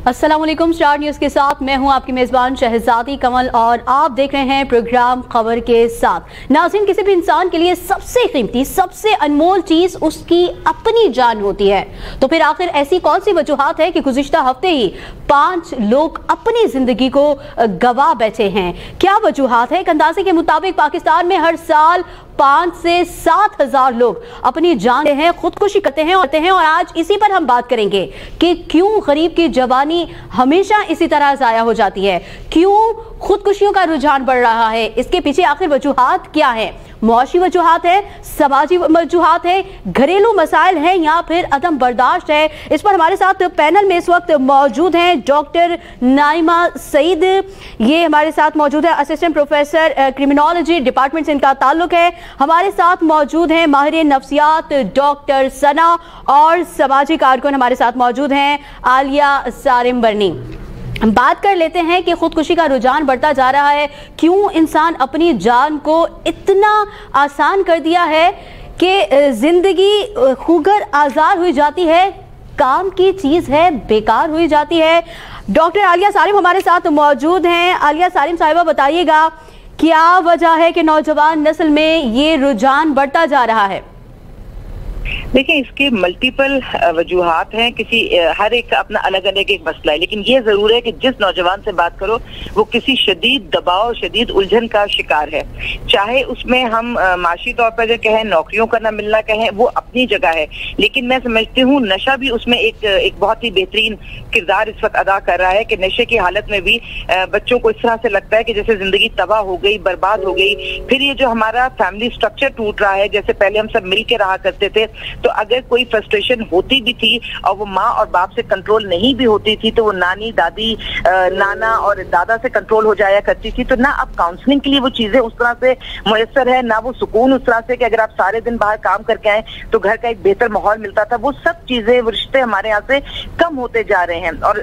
अस्सलाम वालेकुम। Star news के साथ मैं हूं आपकी मेज़बान शहजादी कमल और आप देख रहे हैं प्रोग्राम खबर के साथ। नाज़रीन, किसी भी इंसान के लिए सबसे कीमती, सबसे अनमोल चीज़ उसकी अपनी जान होती है। तो फिर आखिर ऐसी कौन सी वजूहात है कि गुज़िश्ता हफ्ते ही 5 लोग अपनी ज़िंदगी को गवा बैठे हैं? क्या वजूहात है? एक अंदाजे के मुताबिक पाकिस्तान में हर साल 5 से 7 हजार लोग अपनी जान हैं, खुदकुशी करते हैं और आज इसी पर हम बात करेंगे कि क्यों गरीब की जवानी हमेशा इसी तरह जाया हो जाती है, क्यों खुदकुशियों का रुझान बढ़ रहा है, इसके पीछे आखिर वजूहात क्या है? मुआशी वजूहात है, समाजी वजूहात है, घरेलू मसाइल है या फिर अदम बर्दाश्त है? इस पर हमारे साथ पैनल में इस वक्त मौजूद हैं डॉक्टर नाइमा सईद, ये हमारे साथ मौजूद है, असिस्टेंट प्रोफेसर क्रिमिनोलॉजी डिपार्टमेंट से इनका ताल्लुक है। हमारे साथ मौजूद हैं माहिर नफ्सियात डॉक्टर सना और समाजी कारकुन हमारे साथ मौजूद हैं आलिया सारिम बरनी। बात कर लेते हैं कि खुदकुशी का रुझान बढ़ता जा रहा है, क्यों इंसान अपनी जान को इतना आसान कर दिया है कि जिंदगी खुगर आज़ाद हुई जाती है, काम की चीज़ है बेकार हुई जाती है। डॉक्टर आलिया सारिम हमारे साथ मौजूद हैं। आलिया सारिम साहिबा, बताइएगा क्या वजह है कि नौजवान नस्ल में ये रुझान बढ़ता जा रहा है? देखिए, इसके मल्टीपल वजूहात हैं, हर एक का अपना अलग अलग एक मसला है, लेकिन ये जरूर है कि जिस नौजवान से बात करो वो किसी शदीद दबाव, शदीद उलझन का शिकार है। चाहे उसमें हम माशी तौर पर जो कहें, नौकरियों का ना मिलना कहें, वो अपनी जगह है, लेकिन मैं समझती हूँ नशा भी उसमें एक बहुत ही बेहतरीन किरदार इस वक्त अदा कर रहा है कि नशे की हालत में भी बच्चों को इस तरह से लगता है कि जैसे जिंदगी तबाह हो गई, बर्बाद हो गई। फिर ये जो हमारा फैमिली स्ट्रक्चर टूट रहा है, जैसे पहले हम सब मिल के रहा करते थे, तो अगर कोई फ्रस्ट्रेशन होती भी थी और वो माँ और बाप से कंट्रोल नहीं भी होती थी तो वो नानी, दादी, नाना और दादा से कंट्रोल हो जाया करती थी। तो ना अब काउंसलिंग के लिए वो चीजें उस तरह से मुयस्सर है, ना वो सुकून उस तरह से कि अगर आप सारे दिन बाहर काम करके आए तो घर का एक बेहतर माहौल मिलता था। वो सब चीजें, वो रिश्ते हमारे यहाँ से कम होते जा रहे हैं और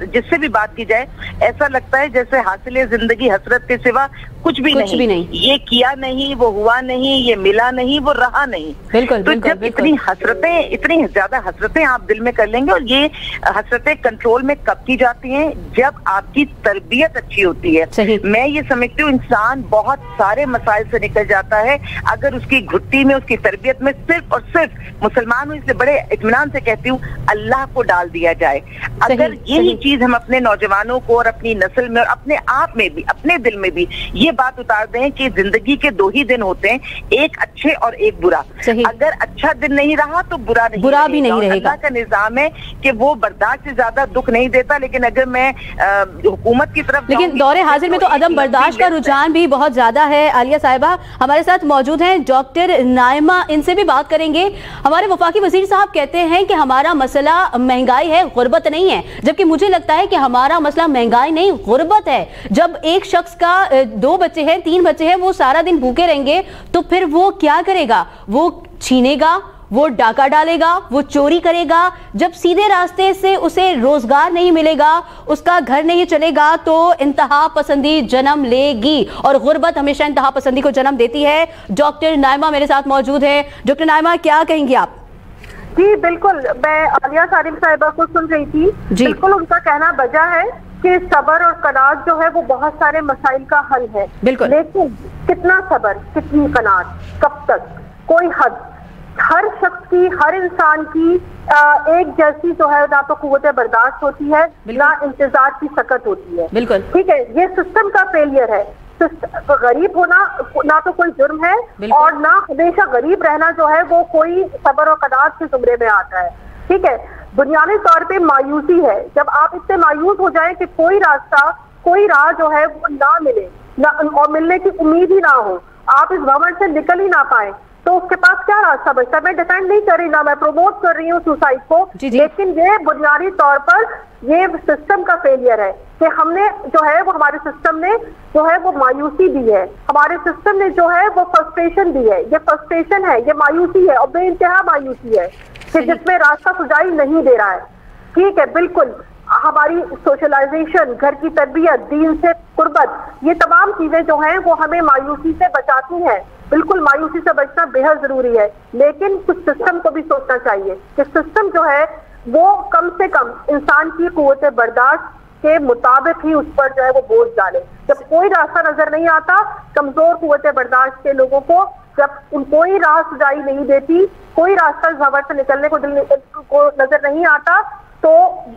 जिससे भी बात की जाए ऐसा लगता है जैसे हासिल जिंदगी हसरत के सिवा कुछ भी नहीं। ये किया नहीं, वो हुआ नहीं, ये मिला नहीं, वो रहा नहीं। तो जब इतनी ज्यादा हसरतें आप दिल में कर लेंगे, और ये हसरतें कंट्रोल में कब की जाती हैं? जब आपकी तरबियत अच्छी होती है। मैं ये समझती हूँ इंसान बहुत सारे मसाइल से निकल जाता है अगर उसकी घुट्टी में, उसकी तरबियत में सिर्फ और सिर्फ, मुसलमान हूँ इसलिए बड़े इत्मीनान से कहती हूँ, अल्लाह को डाल दिया जाए। अगर यही चीज हम अपने नौजवानों को और अपनी नस्ल में और अपने आप में भी, अपने दिल में भी ये बात उतार दें कि जिंदगी के 2 ही दिन होते हैं, एक अच्छे और एक बुरा। अगर अच्छा दिन नहीं रहा तो बुरा भी नहीं रहेगा। अल्लाह का निजाम है कि वो बर्दाश्त से ज्यादा दुख नहीं देता। लेकिन अगर मैं हुकूमत की तरफ, लेकिन दौरे हाजिर में तो अदम बर्दाश्त का रुझान भी बहुत ज्यादा है। आलिया साहिबा हमारे साथ मौजूद हैं डॉक्टर नाइमा, इनसे भी बात करेंगे। हमारे वफाकी वजीर साहब कहते हैं कि हमारा मसला महंगाई है, गुर्बत नहीं है, जबकि मुझे लगता है कि हमारा मसला महंगाई नहीं, गुर्बत है। जब एक शख्स का 2 बच्चे हैं, 3 बच्चे हैं, वो सारा दिन भूखे रहेंगे तो फिर वो क्या करेगा? वो छीनेगा, वो डाका डालेगा, वो चोरी करेगा। जब सीधे रास्ते से उसे रोजगार नहीं मिलेगा, उसका घर नहीं चलेगा, तो इंतहा पसंदी जन्म लेगी और गुर्बत हमेशा इंतहा पसंदी को जन्म देती है। डॉक्टर नाइमा मेरे साथ मौजूद है। डॉक्टर नाइमा, क्या कहेंगी आप? जी बिल्कुल, मैं आलिया सारिम साहिबा को सुन रही थी। बिल्कुल उनका कहना बजा है कि सबर और कनात जो है वो बहुत सारे मसाइल का हल है। बिल्कुल, लेकिन कितना सबर, कितनी कनात, कब तक? कोई हद। हर शख्स की, हर इंसान की एक जैसी जो है ना तो कुव्वत बर्दाश्त होती है, ना इंतजार की सकत होती है। बिल्कुल ठीक है, ये सिस्टम का फेलियर है। गरीब होना ना तो कोई जुर्म है और ना हमेशा गरीब रहना जो है वो कोई सबर और कनात के जुमरे में आता है। ठीक है, बुनियादी तौर पे मायूसी है। जब आप इतने मायूस हो जाए कि कोई रास्ता, कोई राह जो है वो ना मिले ना, और मिलने की उम्मीद ही ना हो, आप इस भवन से निकल ही ना पाए, तो उसके पास क्या रास्ता बचता है? मैं डिफेंड नहीं कर रही, ना मैं प्रमोट कर रही हूँ सुसाइड को, लेकिन ये बुनियादी तौर पर ये सिस्टम का फेलियर है कि हमने जो है वो, हमारे सिस्टम ने जो है वो मायूसी दी है, हमारे सिस्टम ने जो है वो फ्रस्ट्रेशन दी है। ये फ्रस्ट्रेशन है, ये मायूसी है और बेइंतहा मायूसी है कि जिसमें रास्ता सुझाई नहीं दे रहा है। ठीक है, बिल्कुल हमारी सोशलाइजेशन, घर की तरबियत, दीन से कुर्बत, ये तमाम चीजें जो हैं वो हमें मायूसी से बचाती हैं। बिल्कुल मायूसी से बचना बेहद जरूरी है, लेकिन कुछ सिस्टम को भी सोचना चाहिए कि सिस्टम जो है वो कम से کم انسان کی قوت برداشت کے مطابق ہی اس پر جو ہے وہ بوجھ ڈالے. جب کوئی راستہ نظر نہیں آتا کمزور قوت برداشت کے لوگوں کو، جب ان کوئی راہ سجائی نہیں دیتی، کوئی راستہ زبر سے نکلنے کو نظر نہیں آتا، تو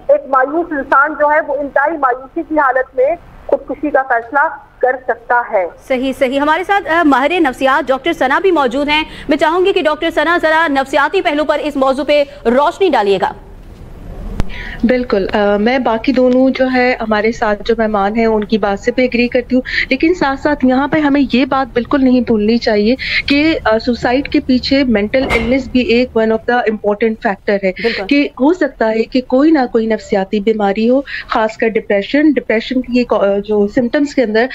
ایک مایوس انسان جو ہے وہ انتہائی مایوسی کی حالت میں خودکشی کا فیصلہ کر سکتا ہے. صحیح. ہمارے ساتھ ماہر نفسیات ڈاکٹر ثنا بھی موجود ہیں. میں چاہوں گی کہ ڈاکٹر ثنا ذرا نفسیاتی پہلو پر اس موضوع پہ روشنی ڈالیے گا. بالکل، میں باقی دونوں جو ہے ہمارے ساتھ جو مہمان ہیں ان کی بات سے بھی اگری کرتی ہوں، لیکن ساتھ ساتھ یہاں پہ ہمیں یہ بات بالکل نہیں بھولنی چاہیے کہ سوسائڈ کے پیچھے مینٹل النس بھی ایک one of the important factor ہے. کہ ہو سکتا ہے کہ کوئی نہ کوئی نفسیاتی بیماری ہو، خاص کر ڈپریشن کی جو سمٹمس کے اندر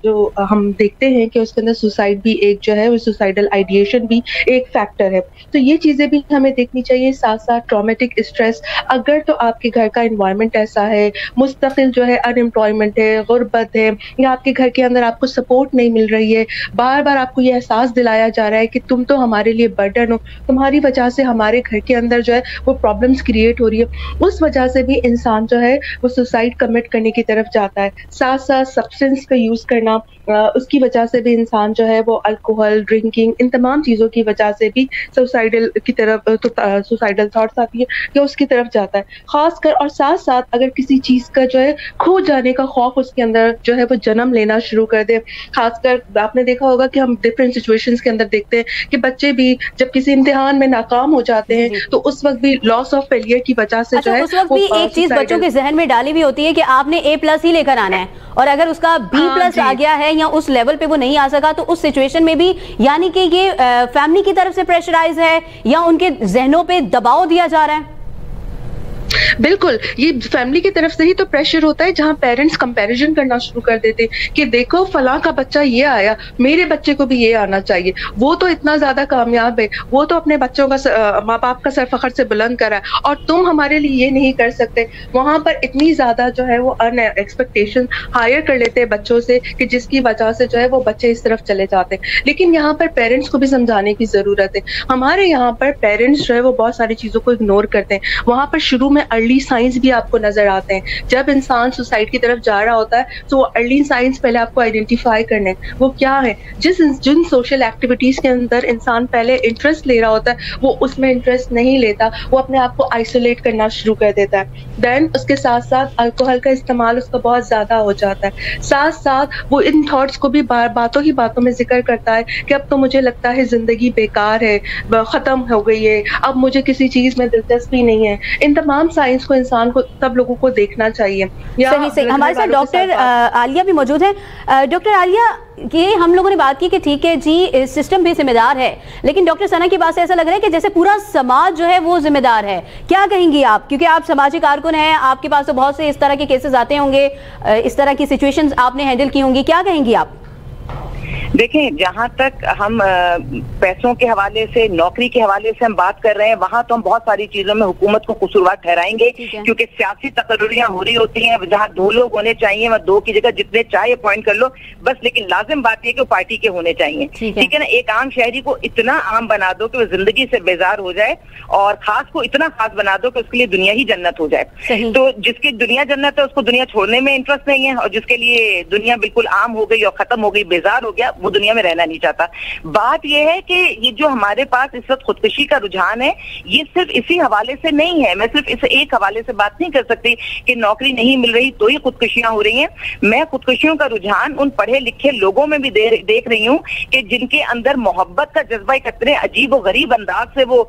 جو ہم دیکھتے ہیں کہ اس کے اندر سوسائڈ بھی ایک جو ہے وہ سوسائڈل آئیڈیشن بھی ایک فیکٹر ہے. تو یہ چیزیں بھی ہمیں دیکھنی چاہیے. ساتھ ساتھ ٹرامیٹک اسٹریس، اگر تو آپ کے گھر کا انوائرمنٹ ایسا ہے، مستقل جو ہے ان امپلائمنٹ ہے، غربت ہے، یا آپ کے گھر کے اندر آپ کو سپورٹ نہیں مل رہی ہے، بار بار آپ کو یہ احساس دلایا جا رہا ہے کہ تم تو ہمارے لیے برڈن ہو، تمہاری وجہ سے ہمارے گھر کے اندر جو ہے وہ پرابلمس کریٹ ہو رہی ہے، اس وجہ سے بھی انسان جو ہے وہ سوسائڈ کمٹ کرنے کی طرف جاتا ہے. ساتھ ساتھ سبسٹنس کا یوز کرنا، اس کی وجہ سے بھی انسان جو ہے وہ الکوہل، ڈرنکنگ، ان تمام چیزوں کی وجہ سے بھی سوسائڈل کی طرف سوسائڈل تھاٹس آتی ہے کہ اس کی طرف جاتا ہے. خاص کر اور ساتھ ساتھ اگر کسی چیز کا جو ہے کھو جانے کا خوف اس کے اندر جو ہے وہ جنم لینا شروع کر دے. خاص کر آپ نے دیکھا ہوگا کہ ہم ڈفرینٹ سچویشنز کے اندر دیکھتے ہیں کہ بچے بھی جب کسی امتحان میں ناکام ہو جاتے ہیں تو اس وقت بھی لاس آف فیلئر کی وجہ سے جو ہے اس وقت بھی ایک چیز بچوں کے ذہن میں ڈالی بھی ہوتی ہے کہ آپ نے A+ ہی لے کر آنا ہے، اور اگر اس کا B+ آ گیا ہے یا اس لیول پہ وہ نہیں آ سکا تو اس سچویشن میں بھی یعنی کہ یہ فیملی کی طرف سے پریشرائز ہے یا ان کے ذہنوں پہ دباؤ دیا جا رہا ہے. بالکل، یہ فیملی کی طرف سے ہی تو پریشر ہوتا ہے، جہاں پیرنٹس کمپیریزن کرنا شروع کر دیتے کہ دیکھو فلاں کا بچہ یہ آیا، میرے بچے کو بھی یہ آنا چاہیے، وہ تو اتنا زیادہ کامیاب ہے، وہ تو اپنے بچوں کا ماں باپ کا سر فخر سے بلند کرا ہے اور تم ہمارے لیے یہ نہیں کر سکتے. وہاں پر اتنی زیادہ جو ہے وہ ایکسپیکٹیشن ہائر کر لیتے ہیں بچوں سے کہ جس کی وجہ سے جو ہے وہ بچے اس طرف چلے جاتے ہیں. لیکن یہاں پر پیرنٹس کو بھی سمجھانے کی ضرورت ہے. ہمارے یہاں پر پیرنٹس جو ہے وہ بہت ساری چیزوں کو اگنور کرتے ہیں. وہاں پر شروع میں ارلی سائنس بھی آپ کو نظر آتے ہیں. جب انسان سوسائڈ کی طرف جا رہا ہوتا ہے تو وہ ارلی سائنس پہلے آپ کو آئیڈینٹیفائی کرنے وہ کیا ہے. جن سوشل ایکٹیویٹیز کے اندر انسان پہلے انٹرسٹ لے رہا ہوتا ہے وہ اس میں انٹرسٹ نہیں لیتا، وہ اپنے آپ کو آئسولیٹ کرنا شروع کر دیتا ہے. دین اس کے ساتھ ساتھ الکوہل کا استعمال اس کا بہت زیادہ ہو جاتا ہے. ساتھ ساتھ وہ ان تھاٹس کو بھی باتوں ہی باتوں میں ذکر کرتا ہے کہ اب تو مجھے لگتا ہے زندگی بیکار ہے، ختم ہو گئی ہے، اب مجھے کسی چیز میں دلچسپی نہیں ہے. ان تمام سائنس کو انسان کو سب لوگوں کو دیکھنا چاہیے. صحیح. ہمارے ساتھ ڈاکٹر عالیہ بھی موجود ہیں. ڈاکٹر عالیہ، یہ ہم لوگوں نے بات کی کہ ٹھیک ہے جی سسٹم بھی ذمہ دار ہے، لیکن ڈاکٹر ثنا کی بات سے ایسا لگ رہا ہے کہ جیسے پورا سماج جو ہے وہ ذمہ دار ہے. کیا کہیں گی آپ؟ کیونکہ آپ سماجی کارکن ہیں، آپ کے پاس تو بہت سے اس طرح کے کیسز آتے ہوں گے، اس طرح کی سچویشنز آپ نے ہینڈل کی ہوں گی. کیا کہیں گی آپ؟ دیکھیں، جہاں تک ہم پیسوں کے حوالے سے، نوکری کے حوالے سے ہم بات کر رہے ہیں، وہاں تو ہم بہت ساری چیزوں میں حکومت کو قصوروار ٹھہرائیں گے، کیونکہ سیاسی تقرریاں ہو رہی ہوتی ہیں. جہاں 2 لوگ ہونے چاہیے وہاں 2 کی جگہ جتنے چاہے اپوائنٹ کر لو بس. لیکن لازم بات یہ کہ وہ پارٹی کے ہونے چاہیے. ٹھیک ہے نا؟ ایک عام شہری کو اتنا عام بنا دو کہ وہ زندگی سے بیزار ہو جائے، اور خاص کو اتنا خاص بنا دو کہ اس کے لیے دنیا ہی جنت ہو جائے. تو جس کی دنیا جنت ہے اس کو دنیا چھوڑنے میں انٹرسٹ نہیں ہے، اور جس کے لیے دنیا بالکل عام ہو گئی اور ختم ہو گئی، بیزار ہو گیا، وہ دنیا میں رہنا نہیں چاہتا. بات یہ ہے کہ یہ جو ہمارے پاس اس وقت خودکشی کا رجحان ہے، یہ صرف اسی حوالے سے نہیں ہے. میں صرف اس ایک حوالے سے بات نہیں کر سکتی کہ نوکری نہیں مل رہی تو ہی خودکشیاں ہو رہی ہیں. میں خودکشیوں کا رجحان ان پڑھے لکھے لوگوں میں بھی دیکھ رہی ہوں کہ جن کے اندر محبت کا جذبہ ایک اتنے عجیب و غریب انداز سے وہ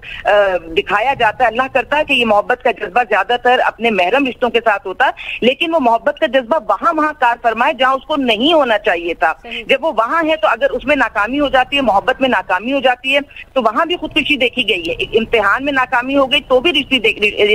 دکھایا جاتا ہے. اللہ کرتا ہے کہ یہ محبت کا جذبہ زیادہ تر اپنے محرم رشتوں کے ساتھ ہوتا، لیکن وہ محبت کا جذبہ وہاں کار فرمائے جہاں اس کو نہیں ہونا چاہیے تھا. جب وہ وہاں ہے تو اگر اس میں ناکامی ہو جاتی ہے، محبت میں ناکامی ہو جاتی ہے، تو وہاں بھی خودکشی دیکھی گئی ہے. امتحان میں ناکامی ہو گئی تو بھی رشتے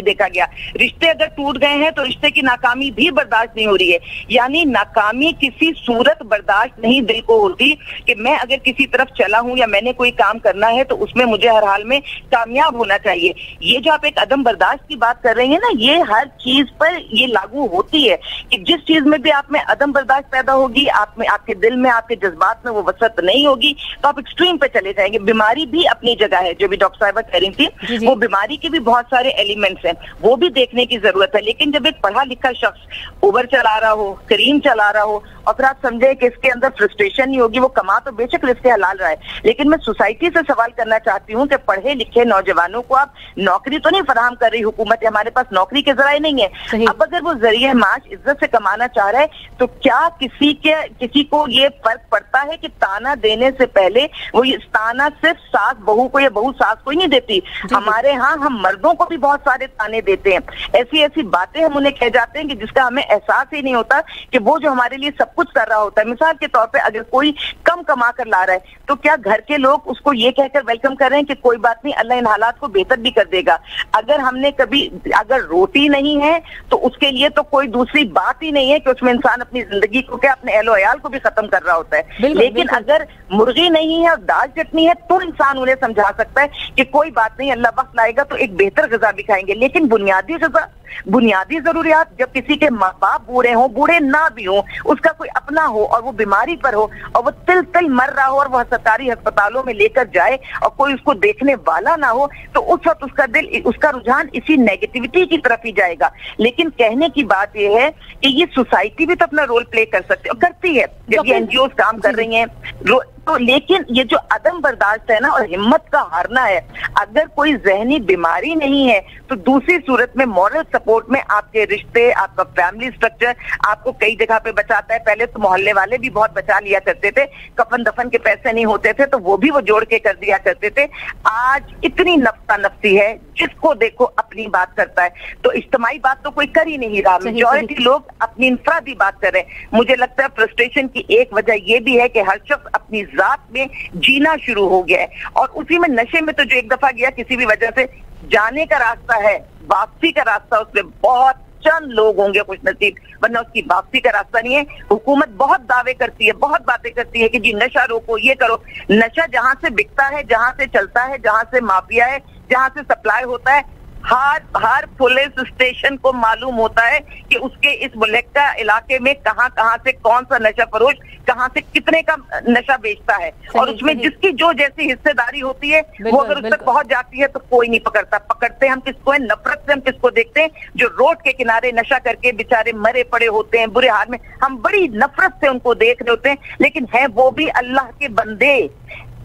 دیکھا گیا. رشتے اگر ٹوٹ گئے ہیں تو رشتے کی ناکامی بھی برداشت نہیں ہو رہی ہے. یعنی ناکامی کسی صورت برداشت نہیں دل کو ہوتی کہ میں اگر کسی طرف چلا ہوں یا میں نے کوئی کام کرنا ہے تو اس میں مجھے ہر حال میں کامیاب ہونا چاہیے. یہ جو آپ ایک عدم برداشت کی بات کر رہے ہیں نا، یہ ہر چیز پر یہ لاگو ہوتی ہے کہ جس چیز میں بھی آپ میں عدم برداشت پیدا ہوگی، آپ کے دل میں، آپ کے جذبات میں में वो वसत नहीं होगी तो आप एक्सट्रीम पे चले जाएंगे। बीमारी भी अपनी जगह है, जो भी डॉक्टर साहिबा कह रही थी, वो बीमारी के भी बहुत सारे एलिमेंट्स हैं, वो भी देखने की जरूरत है। लेकिन जब एक पढ़ा लिखा शख्स उबर चला रहा हो, करीम चला रहा हो, और फिर आप समझे कि इसके अंदर फ्रस्ट्रेशन नहीं होगी, वो कमा तो बेशक रिस्क हलाल रहा है, लेकिन मैं सोसाइटी से सवाल करना चाहती हूँ कि पढ़े लिखे नौजवानों को आप नौकरी तो नहीं फराहम कर रही हुकूमत, हमारे पास नौकरी के जराए नहीं है। अब अगर वो जरिए माश इज्जत से कमाना चाह रहा है तो क्या किसी को ये फर्क पड़ता है कि ताना देने से पहले वो ये ताना सिर्फ सास बहू को या बहू सास को ही नहीं देती, हमारे यहाँ हम मर्दों को भी बहुत सारे ताने देते हैं। ऐसी ऐसी बातें हम उन्हें कह जाते हैं कि जिसका हमें एहसास ही नहीं होता कि वो जो हमारे लिए सब कुछ कर रहा होता है। मिसाल के तौर पे अगर कोई कम कमा कर ला रहा है तो क्या घर के लोग उसको ये कहकर वेलकम कर रहे हैं कि कोई बात नहीं, अल्लाह इन हालात को बेहतर भी कर देगा। अगर रोटी नहीं है तो उसके लिए तो कोई दूसरी बात ही नहीं है कि उसमें इंसान अपनी जिंदगी को क्या अपने अहलो अयाल को भी खत्म कर रहा होता है। लेकिन अगर मुर्गी नहीं है और दाल चटनी है तो इंसान उन्हें समझा सकता है कि कोई बात नहीं, अल्लाह वक्त लाएगा तो एक बेहतर ग़िज़ा भी खाएंगे। लेकिन बुनियादी ग़िज़ा, बुनियादी जरूरियात, जब किसी के माँ बाप बूढ़े हों, बूढ़े ना भी हों, उसका कोई अपना हो और वो बीमारी पर हो और वो तिल तिल मर रहा हो और वह सरकारी अस्पतालों में लेकर जाए और कोई उसको देखने वाला ना हो, तो उस वक्त उसका दिल, उसका रुझान इसी नेगेटिविटी की तरफ ही जाएगा। लेकिन कहने की बात यह है कि ये सोसाइटी भी तो अपना रोल प्ले कर सकती है और करती है, जब ये एनजीओ काम कर रही हैं तो। लेकिन ये जो अदम बर्दाश्त है ना और हिम्मत का हारना है, अगर कोई जहनी बीमारी नहीं है तो दूसरी सूरत में मॉरल सपोर्ट में आपके रिश्ते, आपका फैमिली स्ट्रक्चर आपको कई जगह पे बचाता है। पहले तो मोहल्ले वाले भी बहुत बचा लिया करते थे, कफन दफन के पैसे नहीं होते थे तो वो भी वो जोड़ के कर दिया करते थे। आज इतनी नफ्सा नफ्सी है, जिसको देखो अपनी बात करता है, तो इज्तिमाई बात तो कोई कर ही नहीं रहा। मेजॉरिटी लोग अपनी इंफरादी बात कर रहे हैं। मुझे लगता है फ्रस्ट्रेशन की एक वजह यह भी है कि हर शख्स अपनी जात में जीना शुरू हो गया है और उसी में नशे में तो जो एक दफा गया किसी भी वजह से, जाने का रास्ता है, वापसी का रास्ता उसमें बहुत चंद लोग होंगे खुश नसीब, वरना उसकी वापसी का रास्ता नहीं है। हुकूमत बहुत दावे करती है, बहुत बातें करती है कि जी नशा रोको, ये करो। नशा जहां से बिकता है, जहां से चलता है, जहां से माफिया है, जहां से सप्लाई होता है, हर पुलिस स्टेशन को मालूम होता है कि उसके इस मुल्का इलाके में कहां से कौन सा नशा फरोश कहां से कितने का नशा बेचता है, और उसमें जिसकी जो जैसी हिस्सेदारी होती है वो अगर उस तक पहुंच जाती है तो कोई नहीं पकड़ता। पकड़ते हम किसको है? नफरत से हम किसको देखते हैं? जो रोड के किनारे नशा करके बेचारे मरे पड़े होते हैं, बुरे हाल में, हम बड़ी नफरत से उनको देख रहे होते हैं, लेकिन है वो भी अल्लाह के बंदे,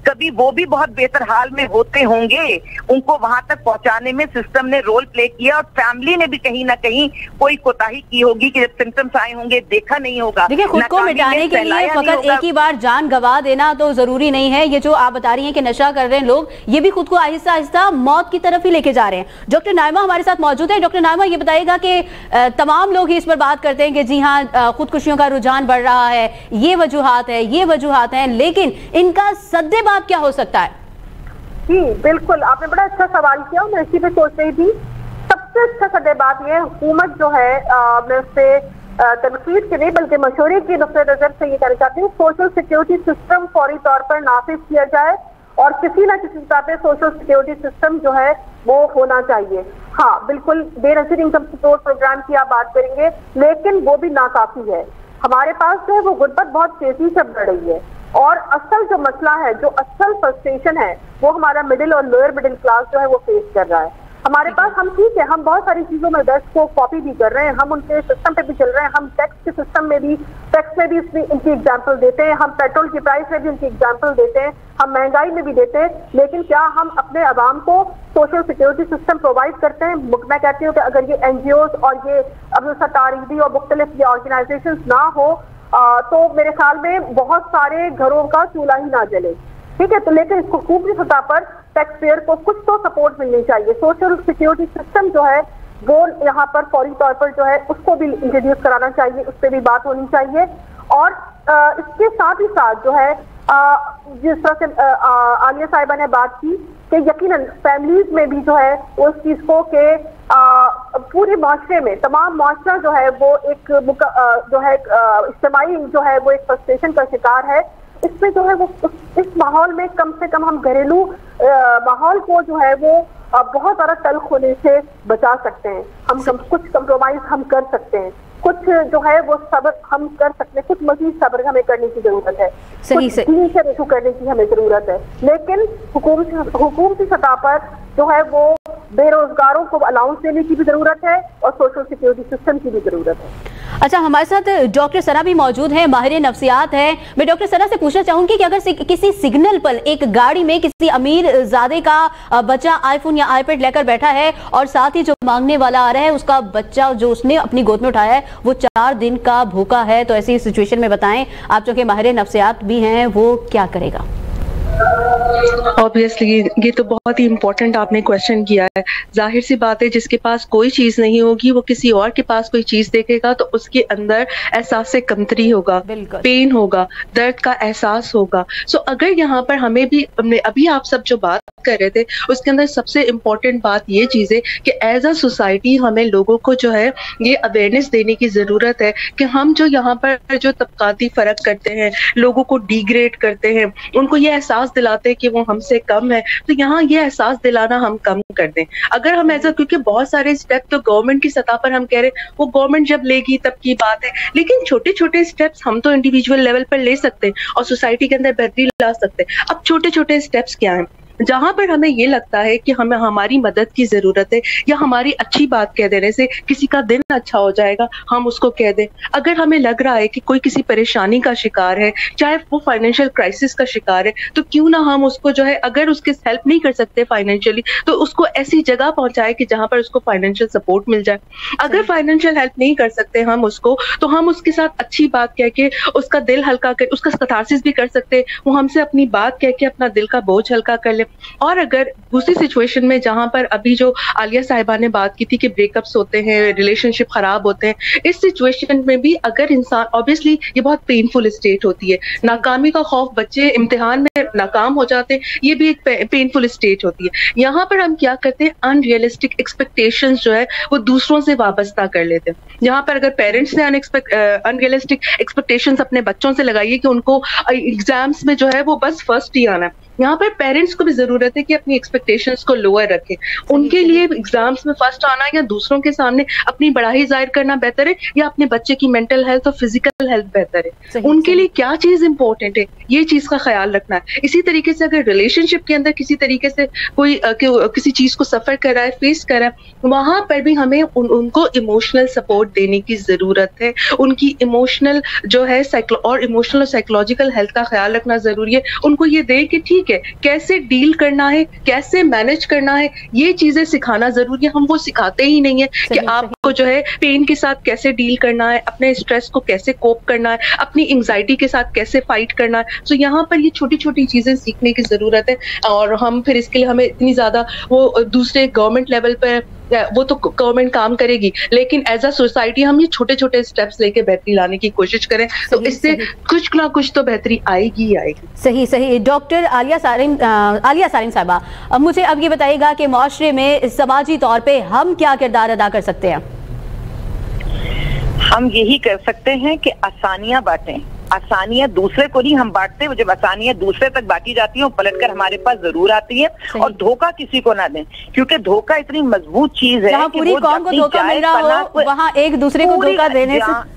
कभी वो भी बहुत बेहतर हाल में होते होंगे। उनको वहां तक पहुंचाने में सिस्टम ने रोल प्ले किया और फैमिली ने भी कहीं ना कहीं कोई कोताही की होगी कि जब सिम्टम्स आए होंगे देखा नहीं होगा। देखिए, खुद को मिटाने के लिए फकत एक ही बार जान गवा देना तो जरूरी नहीं है। ये जो आप बता रही हैं कि नशा कर रहे हैं लोग, ये भी खुद को आहिस्ता आहिस्ता मौत की तरफ ही लेके जा रहे हैं। डॉक्टर नाइमा हमारे साथ मौजूद है। डॉक्टर नाइमा, ये बताइएगा कि तमाम लोग ही इस पर बात करते हैं कि जी हाँ, खुदकुशियों का रुझान बढ़ रहा है, ये वजूहात है, ये वजूहात हैं, लेकिन इनका सद्देबाब क्या हो सकता है? जी बिल्कुल, आपने बड़ा अच्छा सवाल किया, मैं इसी पे सोच रही थी। सबसे अच्छा सद्देबाब ये हुकूमत जो है, मैं उससे तनकीद के नहीं बल्कि मशवरे की नुक्ते नजर से ये कहना चाहती हूँ, सोशल सिक्योरिटी सिस्टम फौरी तौर पर नाफिज किया जाए और किसी न किसी तरह पे सोशल सिक्योरिटी सिस्टम जो है वो होना चाहिए। हाँ बिल्कुल, बेनजीर इनकम सपोर्ट प्रोग्राम की आप बात करेंगे, लेकिन वो भी नाकाफी है। हमारे पास जो है वो गुर्बत बहुत तेजी से बढ़ रही है और असल जो मसला है, जो असल फ्रस्ट्रेशन है, वो हमारा मिडिल और लोअर मिडिल क्लास जो है वो फेस कर रहा है। हमारे पास, हम ठीक है, हम बहुत सारी चीजों में वेस्ट को कॉपी भी कर रहे हैं, हम उनके सिस्टम पे भी चल रहे हैं, हम टैक्स के सिस्टम में भी, टैक्स में भी इनकी एग्जाम्पल देते हैं, हम पेट्रोल की प्राइस में भी इनकी एग्जाम्पल देते हैं, हम महंगाई में भी देते हैं, लेकिन क्या हम अपने अवाम को सोशल सिक्योरिटी सिस्टम प्रोवाइड करते हैं? मैं कहती हूँ कि अगर ये एनजीओ और ये अब्दुल सत्तार ईदी और मुख्तलिफ ये ऑर्गेनाइजेशन ना हो तो मेरे ख्याल में बहुत सारे घरों का चूल्हा ही ना जले। ठीक है, तो लेकिन इसको हुकूमती सतह पर टैक्स पेयर को कुछ तो सपोर्ट मिलनी चाहिए। सोशल सिक्योरिटी सिस्टम जो है वो यहाँ पर फौरी तौर पर जो है उसको भी इंट्रोड्यूस कराना चाहिए, उस पर भी बात होनी चाहिए। और इसके साथ ही साथ जो है जिस तरह से आलिया साहिबा ने बात की कि यकीनन फैमिलीज में भी जो है उस चीज को के पूरे माशरे में, तमाम माशरा जो है वो एक जो है इज्तिमाई जो है वो एक फ्रस्ट्रेशन का शिकार है। इसमें जो है वो इस माहौल में कम से कम हम घरेलू माहौल को जो है वो बहुत ज्यादा तल्ख होने से बचा सकते हैं। हम कुछ कंप्रोमाइज हम कर सकते हैं। कुछ जो है वो सब्र हम कर सकते हैं, कुछ मजीद सब्र हमें करने की जरूरत है, सही से दीन से रुजू करने की हमें जरूरत है। लेकिन हुकूमती सतह पर जो है वो बेरोजगारों को अलाउंस देने की भी जरूरत है और सोशल सिक्योरिटी सिस्टम की भी जरूरत है। अच्छा, हमारे साथ डॉक्टर सना भी मौजूद हैं, माहिर नफ्सियात हैं। मैं डॉक्टर सना से पूछना चाहूंगी कि अगर किसी सिग्नल पर एक गाड़ी में किसी अमीर ज़ादे का बच्चा आईफोन या आईपैड लेकर बैठा है और साथ ही जो मांगने वाला आ रहा है उसका बच्चा जो उसने अपनी गोद में उठाया है वो 4 दिन का भूखा है, तो ऐसी सिचुएशन में बताएं आप जो कि माहिर नफ्सियात भी हैं वो क्या करेगा? ऑब्वियसली ये तो बहुत ही इम्पोर्टेंट आपने क्वेश्चन किया है। जाहिर सी बात है, जिसके पास कोई चीज नहीं होगी वो किसी और के पास कोई चीज देखेगा तो उसके अंदर एहसास से कमतरी होगा, पेन होगा, दर्द का एहसास होगा। सो अगर यहाँ पर हमें भी अभी आप सब जो बात कर रहे थे उसके अंदर सबसे इम्पोर्टेंट बात ये चीज है कि एज अ सोसाइटी हमें लोगों को जो है ये अवेयरनेस देने की जरूरत है कि हम जो यहाँ पर जो तबकाती फर्क करते हैं, लोगों को डिग्रेड करते हैं, उनको ये एहसास दिलाते हैं कि वो हमसे कम है, तो यहाँ ये एहसास दिलाना हम कम कर दें। अगर हम ऐसा, क्योंकि बहुत सारे स्टेप तो गवर्नमेंट की सतह पर हम कह रहे हैं वो गवर्नमेंट जब लेगी तब की बात है, लेकिन छोटे छोटे स्टेप्स हम तो इंडिविजुअल लेवल पर ले सकते हैं और सोसाइटी के अंदर बेहतरी ला सकते हैं। अब छोटे छोटे स्टेप्स क्या हैं? जहां पर हमें ये लगता है कि हमें हमारी मदद की जरूरत है या हमारी अच्छी बात कह देने से किसी का दिन अच्छा हो जाएगा, हम उसको कह दें। अगर हमें लग रहा है कि कोई किसी परेशानी का शिकार है, चाहे वो फाइनेंशियल क्राइसिस का शिकार है, तो क्यों ना हम उसको जो है, अगर उसके हेल्प नहीं कर सकते फाइनेंशियली तो उसको ऐसी जगह पहुंचाए कि जहां पर उसको फाइनेंशियल सपोर्ट मिल जाए। अगर फाइनेंशियल हेल्प नहीं कर सकते हम उसको, तो हम उसके साथ अच्छी बात कह के उसका दिल हल्का कर, उसका कैथारसिस भी कर सकते हैं, वो हमसे अपनी बात कह के अपना दिल का बोझ हल्का कर ले। और अगर दूसरी सिचुएशन में जहां पर अभी जो आलिया साहिबा ने बात की थी कि ब्रेकअप्स होते हैं, रिलेशनशिप खराब होते हैं, इस सिचुएशन में भी अगर इंसान, ऑब्वियसली ये बहुत पेनफुल स्टेट होती है, नाकामी का खौफ, बच्चे इम्तिहान में नाकाम हो जाते हैं, ये भी एक पेनफुल स्टेट होती है। यहाँ पर हम क्या करते हैं, अनरियलिस्टिक एक्सपेक्टेशंस जो है वो दूसरों से वाबस्ता कर लेते हैं। यहाँ पर अगर पेरेंट्स ने अनरियलिस्टिक एक्सपेक्टेशंस अपने बच्चों से लगाई है कि उनको एग्जाम्स में जो है वो बस फर्स्ट ही आना है, यहाँ पर पेरेंट्स को भी जरूरत है कि अपनी एक्सपेक्टेशंस को लोअर रखें। उनके लिए एग्जाम्स में फर्स्ट आना या दूसरों के सामने अपनी बढ़ाई जाहिर करना बेहतर है या अपने बच्चे की मेंटल हेल्थ और फिजिकल हेल्थ बेहतर है? उनके लिए क्या चीज इंपॉर्टेंट है, ये चीज का ख्याल रखना है। इसी तरीके से अगर रिलेशनशिप के अंदर किसी तरीके से कोई किसी चीज को सफर कर रहा है, फेस कर रहा है, वहां पर भी हमें उनको इमोशनल सपोर्ट देने की जरूरत है। उनकी इमोशनल जो है और इमोशनल और साइकोलॉजिकल हेल्थ का ख्याल रखना जरूरी है। उनको ये दे कि ठीक है, कैसे डील करना है, कैसे मैनेज करना है, ये चीजें सिखाना जरूरी है। हम वो सिखाते ही नहीं है कि आपको जो है पेन के साथ कैसे डील करना है, अपने स्ट्रेस को कैसे कोप करना है, अपनी एंजाइटी के साथ कैसे फाइट करना है। तो यहाँ पर ये छोटी छोटी चीजें सीखने की जरूरत है। और हम फिर इसके लिए हमें इतनी ज्यादा वो दूसरे गवर्नमेंट लेवल पर वो तो गवर्नमेंट काम करेगी, लेकिन एज अ सोसाइटी हम ये छोटे छोटे स्टेप्स लेके बेहतरी लाने की कोशिश करें, तो इससे कुछ ना कुछ तो बेहतरी आएगी ही आएगी। सही सही। डॉक्टर आलिया सारिम साहिबा, अब मुझे अब ये बताइएगा कि माशरे में समाजी तौर पे हम क्या किरदार अदा कर सकते हैं? हम यही कर सकते हैं कि आसानियां बांटें। आसानियां दूसरे को नहीं, हम बांटते हैं। जब आसानियां दूसरे तक बांटी जाती हैं, पलटकर हमारे पास जरूर आती है। और धोखा किसी को ना दें, क्योंकि धोखा इतनी मजबूत चीज है। जहां पूरी कौम को धोखा मिल रहा हो, वहां एक दूसरे को धोखा देने से।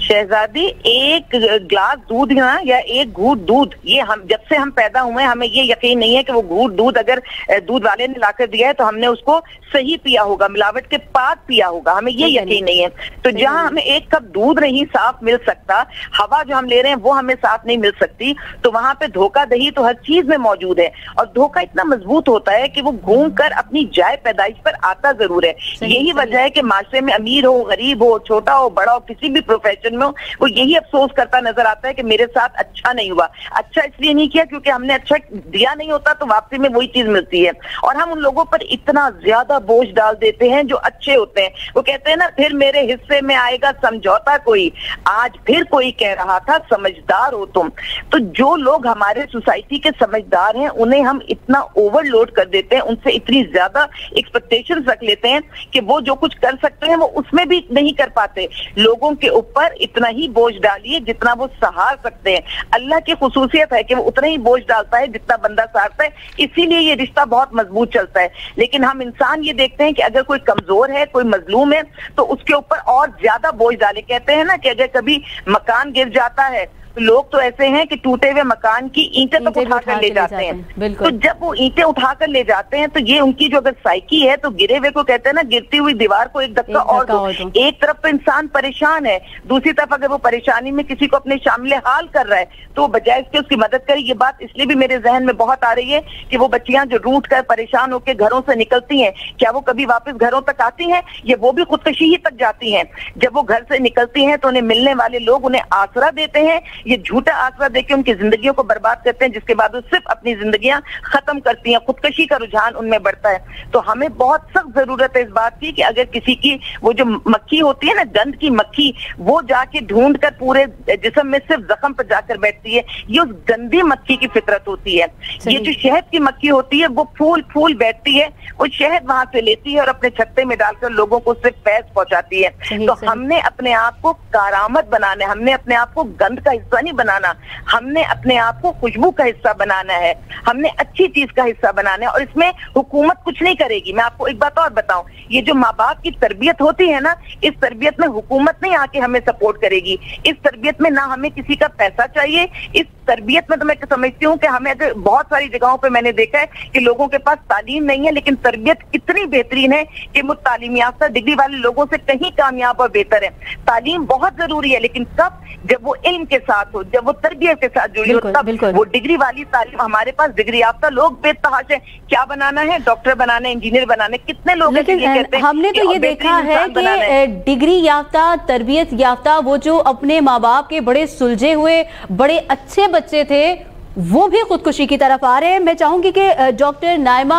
शहजादी, एक ग्लास दूध ना या एक घूंट दूध, ये हम जब से हम पैदा हुए हमें ये यकीन नहीं है कि वो घूंट दूध अगर दूध वाले ने लाकर दिया है तो हमने उसको सही पिया होगा, मिलावट के बाद पिया होगा, हमें ये यकीन नहीं है। तो जहां हमें एक कप दूध नहीं साफ मिल सकता, हवा जो हम ले रहे हैं वो हमें साफ नहीं मिल सकती, तो वहां पे धोखाधड़ी तो हर चीज में मौजूद है। और धोखा इतना मजबूत होता है कि वो घूम कर अपनी जाय पैदाइश पर आता जरूर है। यही वजह है कि माशरे में अमीर हो, गरीब हो, छोटा हो, बड़ा हो, किसी भी प्रोफेशन में हो, वो यही अफसोस करता नजर आता है कि मेरे साथ अच्छा नहीं हुआ। अच्छा इसलिए नहीं किया क्योंकि हमने अच्छा दिया नहीं होता, तो वापसी में वही चीज मिलती है। और हम उन लोगों पर इतना ज्यादा बोझ डाल देते हैं जो अच्छे होते हैं। वो कहते हैं ना, फिर मेरे हिस्से में आएगा समझौता कोई, आज फिर कोई कह रहा था समझदार हो तुम। तो जो लोग हमारे सोसाइटी के समझदार हैं उन्हें हम इतना ओवरलोड कर देते हैं, उनसे इतनी ज्यादा एक्सपेक्टेशंस रख लेते हैं कि वो जो कुछ कर सकते हैं वो उसमें भी नहीं कर पाते। लोगों के ऊपर اوپر اتنا ہی بوجھ ڈالیے جتنا وہ سہار سکتے ہیں. اللہ کی خصوصیت ہے کہ وہ اتنا ہی بوجھ ڈالتا ہے جتنا بندہ سہارتا ہے, اسی لیے یہ رشتہ بہت مضبوط چلتا ہے. لیکن ہم انسان یہ دیکھتے ہیں کہ اگر کوئی کمزور ہے, کوئی مظلوم ہے, تو اس کے اوپر اور زیادہ بوجھ ڈالے. کہتے ہیں نا کہ اگر کبھی مکان گر جاتا ہے لوگ تو ایسے ہیں کہ ٹوٹے ہوئے مکان کی اینٹیں تک اٹھا کر لے جاتے ہیں. تو جب وہ اینٹیں اٹھا کر لے جاتے ہیں تو یہ ان کی جو اگر سائیکی ہے تو گرے ہوئے کو کہتے ہیں نا گرتی ہوئی دیوار کو ایک دھکا اور دو. ایک طرف تو انسان پریشان ہے, دوسری طرف اگر وہ پریشانی میں کسی کو اپنے شامل حال کر رہا ہے تو وہ بجائے اس کے اس کی مدد کرے. یہ بات اس لیے بھی میرے ذہن میں بہت آ رہی ہے کہ وہ بچیاں جو روٹ کر پریشان ہو کے گھروں سے نکلتی ہیں, کیا وہ کبھی واپس گھروں تک آتی ہیں یا وہ بھی خودکشی ہی تک جاتی ہیں؟ جب وہ گھر سے نکلتی ہیں تو انہیں ملنے والے لوگ انہیں آسرا دیتے ہیں, یہ جھوٹا آسرا دے کے ان کی زندگیوں کو برباد کرتے ہیں, جس کے بعد وہ صرف اپنی زندگیاں ختم کرتی ہیں. خودکشی کا رجحان ان میں بڑھتا ہے. تو ہمیں بہت سخت ضرورت ہے اس بات کی کہ اگر کسی کی وہ جو مکھی ہوتی ہے نا, گند کی مکھی, وہ جا کے ڈھونڈ کر پورے جسم میں صرف زخم پر جا کر بیٹھتی ہے, یہ اس گندی مکھی کی فطرت ہوتی ہے. یہ جو شہد کی مکھی ہوتی ہے وہ پھول پھول بیٹھتی ہے, وہ شہد وہاں سے لیتی ہے اور اپنے چھتے میں ڈال کر لوگوں کو صرف فیض پہنچاتی ہے. تو ہم نے اپنے آپ کو کارآمد بنانا ہے, ہم نے اپنے آپ کو گند کا حصہ نہیں بنانا, ہم نے اپنے آپ کو خوشبو کا حصہ بنانا ہے, ہم نے اچھی چیز کا حصہ بنانا ہے. اور اس میں حکومت کچھ نہیں کرے گی. میں آپ کو ایک بات اور بتاؤں, یہ جو ماں باپ کی تربیت ہوتی ہے نا, اس تربیت میں حکومت نہیں آ کے ہمیں سپورٹ کرے گی. اس تربیت میں نہ ہمیں کسی کا پیسہ چاہیے. اس تربیت میں تو میں سمجھتی ہوں کہ ہمیں اگر بہت ساری جگہوں پہ میں نے دیکھا ہے کہ لوگوں کے پاس تعلیم نہیں ہے لیکن تربیت اتنی بہترین ہے کہ وہ تعلیم یافتہ ڈگری والے لوگوں سے کہیں کامیاب اور بہتر ہے. تعلیم بہت ضروری ہے لیکن کب؟ جب وہ علم کے ساتھ ہو, جب وہ تربیت کے ساتھ جڑی ہو, تب وہ ڈگری والی تعلیم. ہمارے پاس ڈگری یافتہ لوگ بے تحاشا ہیں. کیا بنانا ہے؟ ڈاکٹر بنانا ہے, انجینئر بنانا ہے. کتنے لوگ کہتے ہیں. ہم نے تو یہ دیکھا ہے کہ ڈگری یافتہ, تربیت یافتہ, وہ جو اپنے ماں باپ کے بڑے سلجھے ہوئے بڑے اچھے بچے تھے وہ بھی خودکشی کی طرف آ رہے ہیں. میں چاہوں گی کہ ڈاکٹر نائمہ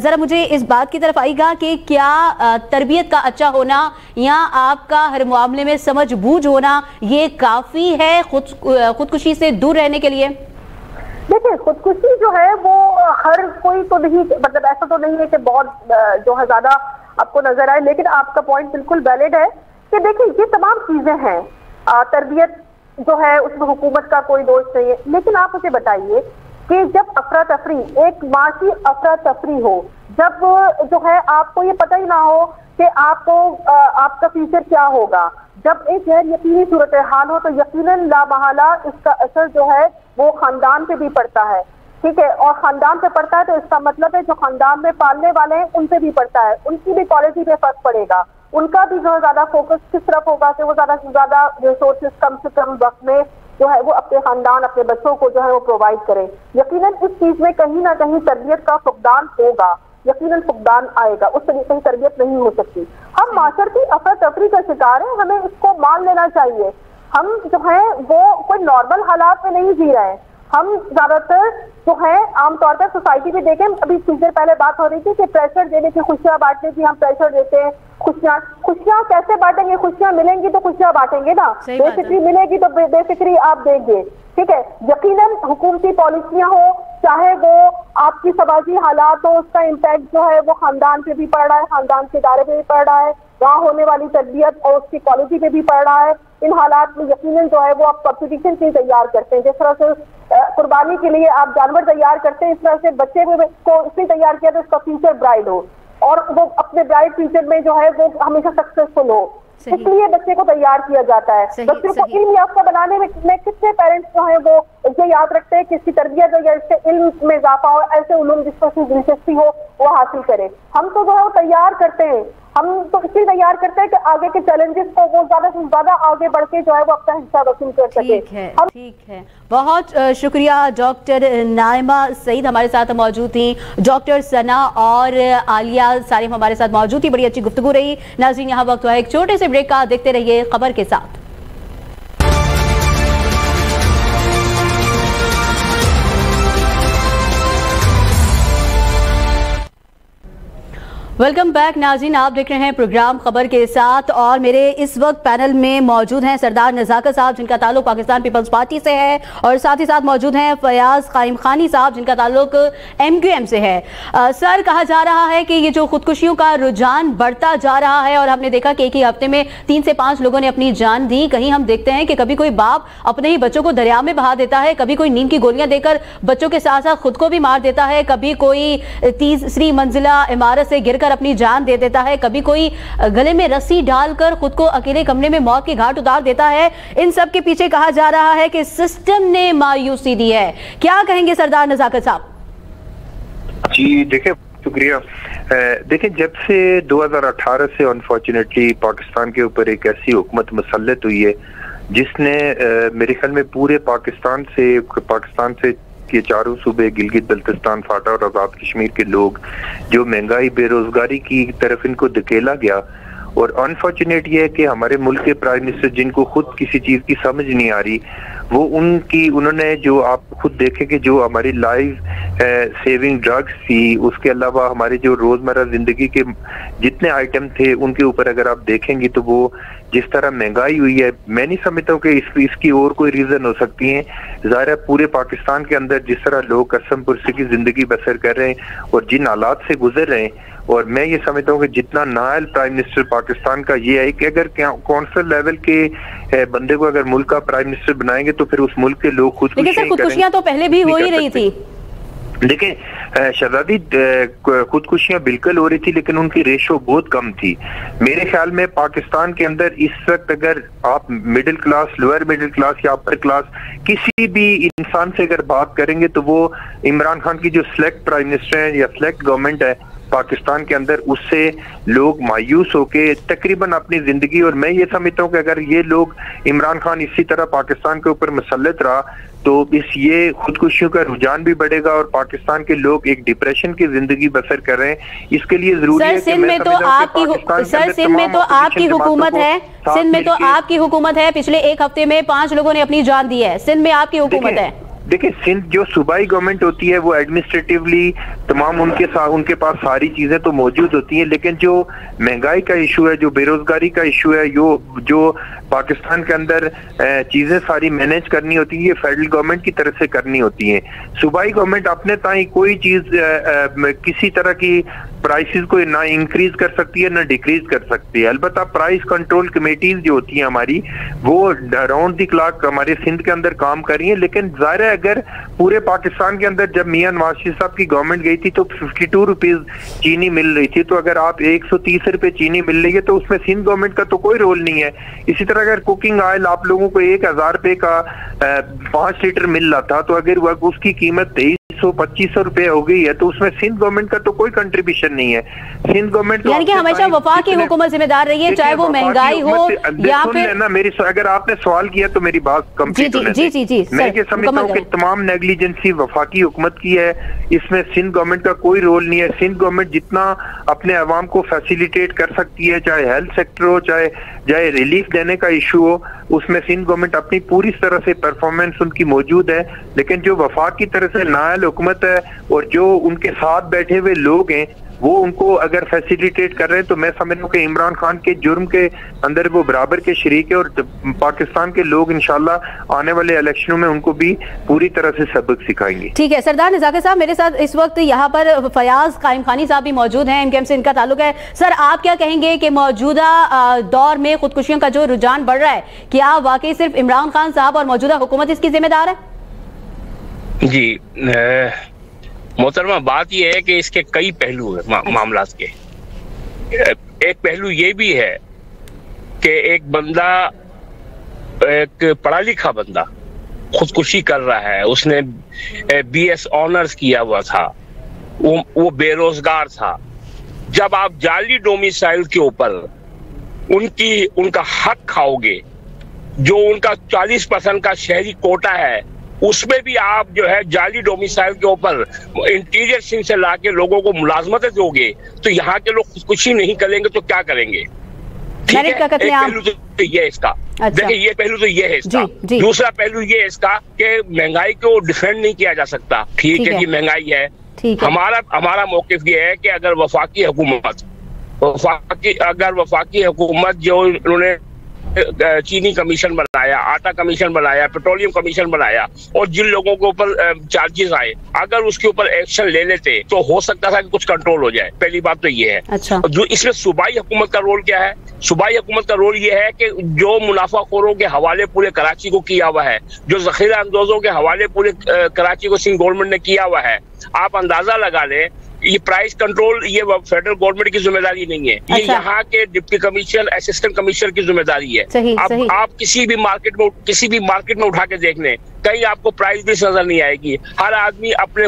ذرا مجھے اس بات کی طرف آئے گا کہ کیا تربیت کا اچھا ہونا یا آپ کا ہر معاملے میں سمجھ بوجھ ہونا یہ کافی ہے خودکشی سے دور رہنے کے لیے؟ دیکھیں, خودکشی جو ہے وہ ہر کوئی تو نہیں, مطلب ایسا تو نہیں ہے کہ بہت جو ہے زیادہ آپ کو نظر آئے, لیکن آپ کا پوائنٹ بالکل ویلڈ ہے کہ دیکھیں یہ تمام چیزیں ہیں. تربیت جو ہے اس میں حکومت کا کوئی دوش نہیں ہے, لیکن آپ مجھے بتائیے کہ جب افراتفری, ایک معاشی افراتفری ہو, جب جو ہے آپ کو یہ پتہ ہی نہ ہو کہ آپ کو آپ کا فیوچر کیا ہوگا, جب ایک غیر یقینی صورتحال ہو, تو یقیناً لا محالہ اس کا اثر جو ہے وہ خاندان پہ بھی پڑتا ہے. ٹھیک ہے, اور خاندان پہ پڑتا ہے تو اس کا مطلب ہے جو خاندان میں پالنے والے ہیں ان پہ بھی پڑتا ہے, ان کی بھی کوالٹی پہ فرق پڑے گا. ان کا بھی جو ہے زیادہ فوکس کس طرف ہوگا کہ وہ زیادہ سے زیادہ ریسورسز کم سے کم وقت میں جو ہے وہ اپنے خاندان, اپنے بچوں کو جو ہے وہ پرووائڈ کرے. یقیناً اس چیز میں کہیں نہ کہیں تربیت کا فقدان ہوگا, یقیناً فقدان آئے گا, اس طریقے سے تربیت نہیں ہو سکتی. ہم معاشرتی افراتفری کا شکار ہیں, ہمیں اس کو مان لینا چاہیے. ہم جو ہیں وہ کوئی نارمل حالات میں نہیں جی رہے ہیں. ہم زیادہ تر جو ہے عام طور پر سوسائٹی میں دیکھیں, ابھی کچھ دیر پہلے بات ہو رہی تھی کہ پریشر دینے کی, خوشیاں بانٹنے کی ہم پریشر دیتے ہیں. خوشیاں کیسے بانٹیں گے؟ خوشیاں ملیں گی تو خوشیاں بانٹیں گے نا, بے فکری ملے گی تو بے فکری آپ دیں گے. ٹھیک ہے, یقیناً حکومتی پالیسیاں ہو, چاہے وہ آپ کی سماجی حالات ہو, اس کا امپیکٹ جو ہے وہ خاندان پہ بھی پڑ رہا ہے, خاندان کے ادارے پہ بھی پڑ رہا ہے, وہاں ہونے والی تربیت اور اس کی کوالٹی پہ بھی پڑ رہا ہے. ان حالات میں یقیناً جو ہے وہ آپ کمپٹیشن کے تیار کرتے ہیں. جس طرح سے قربانی کے لیے آپ جانور تیار کرتے ہیں, اس طرح سے بچے کو اس لیے تیار کیا تو اس کا فیوچر برائٹ ہو اور وہ اپنے برائٹ فیوچر میں جو ہے وہ ہمیشہ سکسیسفل ہو. اس لیے بچے کو تیار کیا جاتا ہے. بچے کو علم یافتہ بنانے میں کتنے پیرنٹس جو ہیں وہ اسے یاد رکھتے ہیں کہ اس کی تربیت یا اس کے علم میں اضافہ ہو, ایسے علوم جس پر اس کی دلچسپی ہو وہ حاصل کرے. ہم تو جو ہے وہ تیار کرتے ہیں, ہم تو اس لیے تیار کرتے ہیں کہ آگے کے چیلنجز کو وہ زیادہ سے زیادہ آگے بڑھ کے جو ہے وہ اپنا حصہ وصول کر سکے. ٹھیک ہے, بہت شکریہ ڈاکٹر نائمہ سعید ہمارے ساتھ موجود تھیں. ڈاکٹر ثنا اور عالیہ سالم ہمارے ساتھ موجود تھی. بڑی اچھی گفتگو رہی. ناظرین یہاں وقت ہوا ایک چھوٹے سے بریک کا, دیکھتے رہیے خبر کے ساتھ. वेलकम बैक नाज़रीन, आप देख रहे हैं प्रोग्राम खबर के साथ और मेरे इस वक्त पैनल में मौजूद हैं सरदार नज़ाकत साहब जिनका ताल्लुक पाकिस्तान पीपल्स पार्टी से है और साथ ही साथ मौजूद हैं फयाज कायम खानी साहब जिनका ताल्लुक MQM से है। सर, कहा जा रहा है कि ये जो खुदकुशियों का रुझान बढ़ता जा रहा है और हमने देखा कि एक ही हफ्ते में 3 से 5 लोगों ने अपनी जान दी। कहीं हम देखते हैं कि कभी कोई बाप अपने ही बच्चों को दरिया में बहा देता है, कभी कोई नींद की गोलियां देकर बच्चों के साथ साथ खुद को भी मार देता है, कभी कोई तीसरी मंजिला इमारत से गिरकर अपनी जान दे देता है, कभी कोई गले में रस्सी डालकर खुद को अकेले कमरे में मौत की घाट उतार देता है। इन सब के पीछे कहा जा रहा है कि सिस्टम ने मायूसी दी है। क्या कहेंगे सरदार नज़ाकत साहब? जी देखिए, शुक्रिया। देखिए, जब से 2018 से अनफॉर्चुनेटली पाकिस्तान के ऊपर एक ऐसी हुकूमत मुसल्लत हुई है जिसने मेरे ख्याल में पूरे पाकिस्तान से के चारों सूबे गिलगित बल्तिस्तान फाटा और आजाद कश्मीर के लोग जो महंगाई बेरोजगारी की तरफ इनको धकेला गया। और अनफॉर्चुनेट ये है कि हमारे मुल्क के प्राइम मिनिस्टर जिनको खुद किसी चीज की समझ नहीं आ रही, वो उन्होंने जो आप खुद देखें कि जो हमारी लाइफ सेविंग ड्रग्स थी, उसके अलावा हमारे जो रोजमर्रा जिंदगी के जितने आइटम थे उनके ऊपर अगर आप देखेंगे तो वो जिस तरह महंगाई हुई है, मैं नहीं समझता हूँ कि इसकी और कोई रीजन हो सकती है। ज़ाहिर है पूरे पाकिस्तान के अंदर जिस तरह लोग कसम पुरसी की जिंदगी बसर कर रहे हैं और जिन हालात से गुजर रहे हैं, और मैं ये समझता हूँ कि जितना नायल प्राइम मिनिस्टर पाकिस्तान का ये है कि अगर कौंसल लेवल के बंदे को अगर मुल्क का प्राइम मिनिस्टर बनाएंगे तो फिर उस मुल्क के लोग खुदकुशियां तो पहले भी हो ही रही थी। देखिए शहजादी, खुदकुशियां बिल्कुल हो रही थी लेकिन उनकी रेशो बहुत कम थी। मेरे ख्याल में पाकिस्तान के अंदर इस वक्त अगर आप middle class, lower middle class या अपर क्लास किसी भी इंसान से अगर बात करेंगे तो वो इमरान खान की जो सिलेक्ट प्राइम मिनिस्टर है या सिलेक्ट गवर्नमेंट है पाकिस्तान के अंदर, उससे लोग मायूस होके तकरीबन अपनी जिंदगी, और मैं ये समझता हूँ कि अगर ये लोग इमरान खान इसी तरह पाकिस्तान के ऊपर मुसल्लत रहा तो ये खुदकुशियों का रुझान भी बढ़ेगा और पाकिस्तान के लोग एक डिप्रेशन की जिंदगी बसर कर रहे हैं। इसके लिए जरूरी है कि सिंध में तो आपकी हुकूमत है, सिंध में तो आपकी हुकूमत है। पिछले एक हफ्ते में 5 लोगों ने अपनी जान दी है। सिंध में आपकी हुकूमत है। देखिए, सिंध जो सूबाई गवर्नमेंट होती है वो एडमिनिस्ट्रेटिवली तमाम उनके पास सारी चीजें तो मौजूद होती हैं, लेकिन जो महंगाई का इशू है, जो बेरोजगारी का इशू है, जो पाकिस्तान के अंदर चीजें सारी मैनेज करनी होती है, ये फेडरल गवर्नमेंट की तरफ से करनी होती है। सूबाई गवर्नमेंट अपने ताई कोई चीज किसी तरह की प्राइसेस को ना इंक्रीज कर सकती है ना डिक्रीज कर सकती है। अलबत्ता प्राइस कंट्रोल कमेटीज जो होती हैं हमारी, वो राउंड द क्लॉक हमारे सिंध के अंदर काम कर रही है। लेकिन जाहिर है अगर पूरे पाकिस्तान के अंदर जब मियां नवाज शरीफ साहब की गवर्नमेंट गई थी तो 52 रुपीज चीनी मिल रही थी, तो अगर आप 130 रुपए चीनी मिल रही है तो उसमें सिंध गवर्नमेंट का तो कोई रोल नहीं है। इसी तरह अगर कुकिंग ऑयल आप लोगों को 1000 रुपए का 5 लीटर मिल रहा था, तो अगर उसकी कीमत 2300-2500 रुपए हो गई है तो उसमें सिंध गवर्नमेंट का तो कोई कंट्रीब्यूशन नहीं है। सिंध गवर्नमेंट यानी कि हमेशा वफाक की हुकूमत जिम्मेदार रही है, चाहे वो महंगाई हो या फिर ना। मेरी अगर आपने सवाल किया तो मेरी बात कंप्लीट होने दें। मैं ये समझता हूँ कि तमाम नेग्लिजेंसी वफाकी हुकूमत की है, इसमें सिंध गवर्नमेंट का कोई रोल नहीं है। सिंध गवर्नमेंट जितना अपने अवाम को फैसिलिटेट कर सकती है, चाहे हेल्थ सेक्टर हो, चाहे रिलीफ देने का इशू हो, उसमें सिंध गवर्नमेंट अपनी पूरी तरह से परफॉर्मेंस उनकी मौजूद है। लेकिन जो वफाक की तरह से नायल हुकूमत है और जो उनके साथ बैठे हुए लोग हैं वो उनको अगर फैसिलिटेट कर रहे हैं, तो मैं समझ रहा हूँ कि इमरान खान के जुर्म के अंदर वो बराबर के शरीक है और पाकिस्तान के लोग इंशाल्लाह आने वाले इलेक्शनों में उनको भी पूरी तरह से सबक सिखाएंगे। ठीक है सरदार नज़ाकत साहब, मेरे साथ इस वक्त यहाँ पर फयाज कायम खानी साहब भी मौजूद हैं, MQM से इनका ताल्लुक है। सर, आप क्या कहेंगे कि मौजूदा दौर में खुदकुशियों का जो रुझान बढ़ रहा है, क्या वाकई सिर्फ इमरान खान साहब और मौजूदा हुकूमत इसकी जिम्मेदार है? जी मोहतरमा, बात यह है कि इसके कई पहलू हैं मामला के। एक पहलू ये भी है कि एक बंदा, एक पढ़ा लिखा बंदा खुदकुशी कर रहा है, उसने BS ऑनर्स किया हुआ था, वो बेरोजगार था। जब आप जाली डोमिसाइल के ऊपर उनका हक खाओगे, जो उनका 40% का शहरी कोटा है, उसमें भी आप जो है जाली डोमिसाइल के ऊपर इंटीरियर सिंध से लाके लोगों को मुलाजमतें दोगे, तो यहाँ के लोग खुदकुशी नहीं करेंगे तो क्या करेंगे? ठीक है, एक पहलू तो ये है इसका। देखिए, ये पहलू तो ये है इसका। दूसरा पहलू ये है इसका कि महंगाई को डिफेंड नहीं किया जा सकता। ठीक है कि महंगाई है, हमारा मौक़िफ़ ये है कि अगर वफाकी हुकूमत जो उन्होंने चीनी कमीशन बनाया, आटा कमीशन बनाया, पेट्रोलियम कमीशन बनाया और जिन लोगों के ऊपर चार्जेस आए, अगर उसके ऊपर एक्शन ले लेते तो हो सकता था कि कुछ कंट्रोल हो जाए। पहली बात तो ये है। अच्छा। जो इसमें सूबाई हुकूमत का रोल क्या है? सूबाई हुकूमत का रोल ये है कि जो मुनाफाखोरों के हवाले पूरे कराची को किया हुआ है, जो जखीरा अंदोजों के हवाले पूरे कराची को सिंध गवर्नमेंट ने किया हुआ है, आप अंदाजा लगा लें ये प्राइस कंट्रोल ये फेडरल गवर्नमेंट की जिम्मेदारी नहीं है। ये यहाँ के डिप्टी कमिश्नर, असिस्टेंट कमिश्नर की जिम्मेदारी है। आप किसी भी मार्केट में उठा के देख लें, कहीं आपको प्राइस भी नजर नहीं आएगी। हर आदमी अपने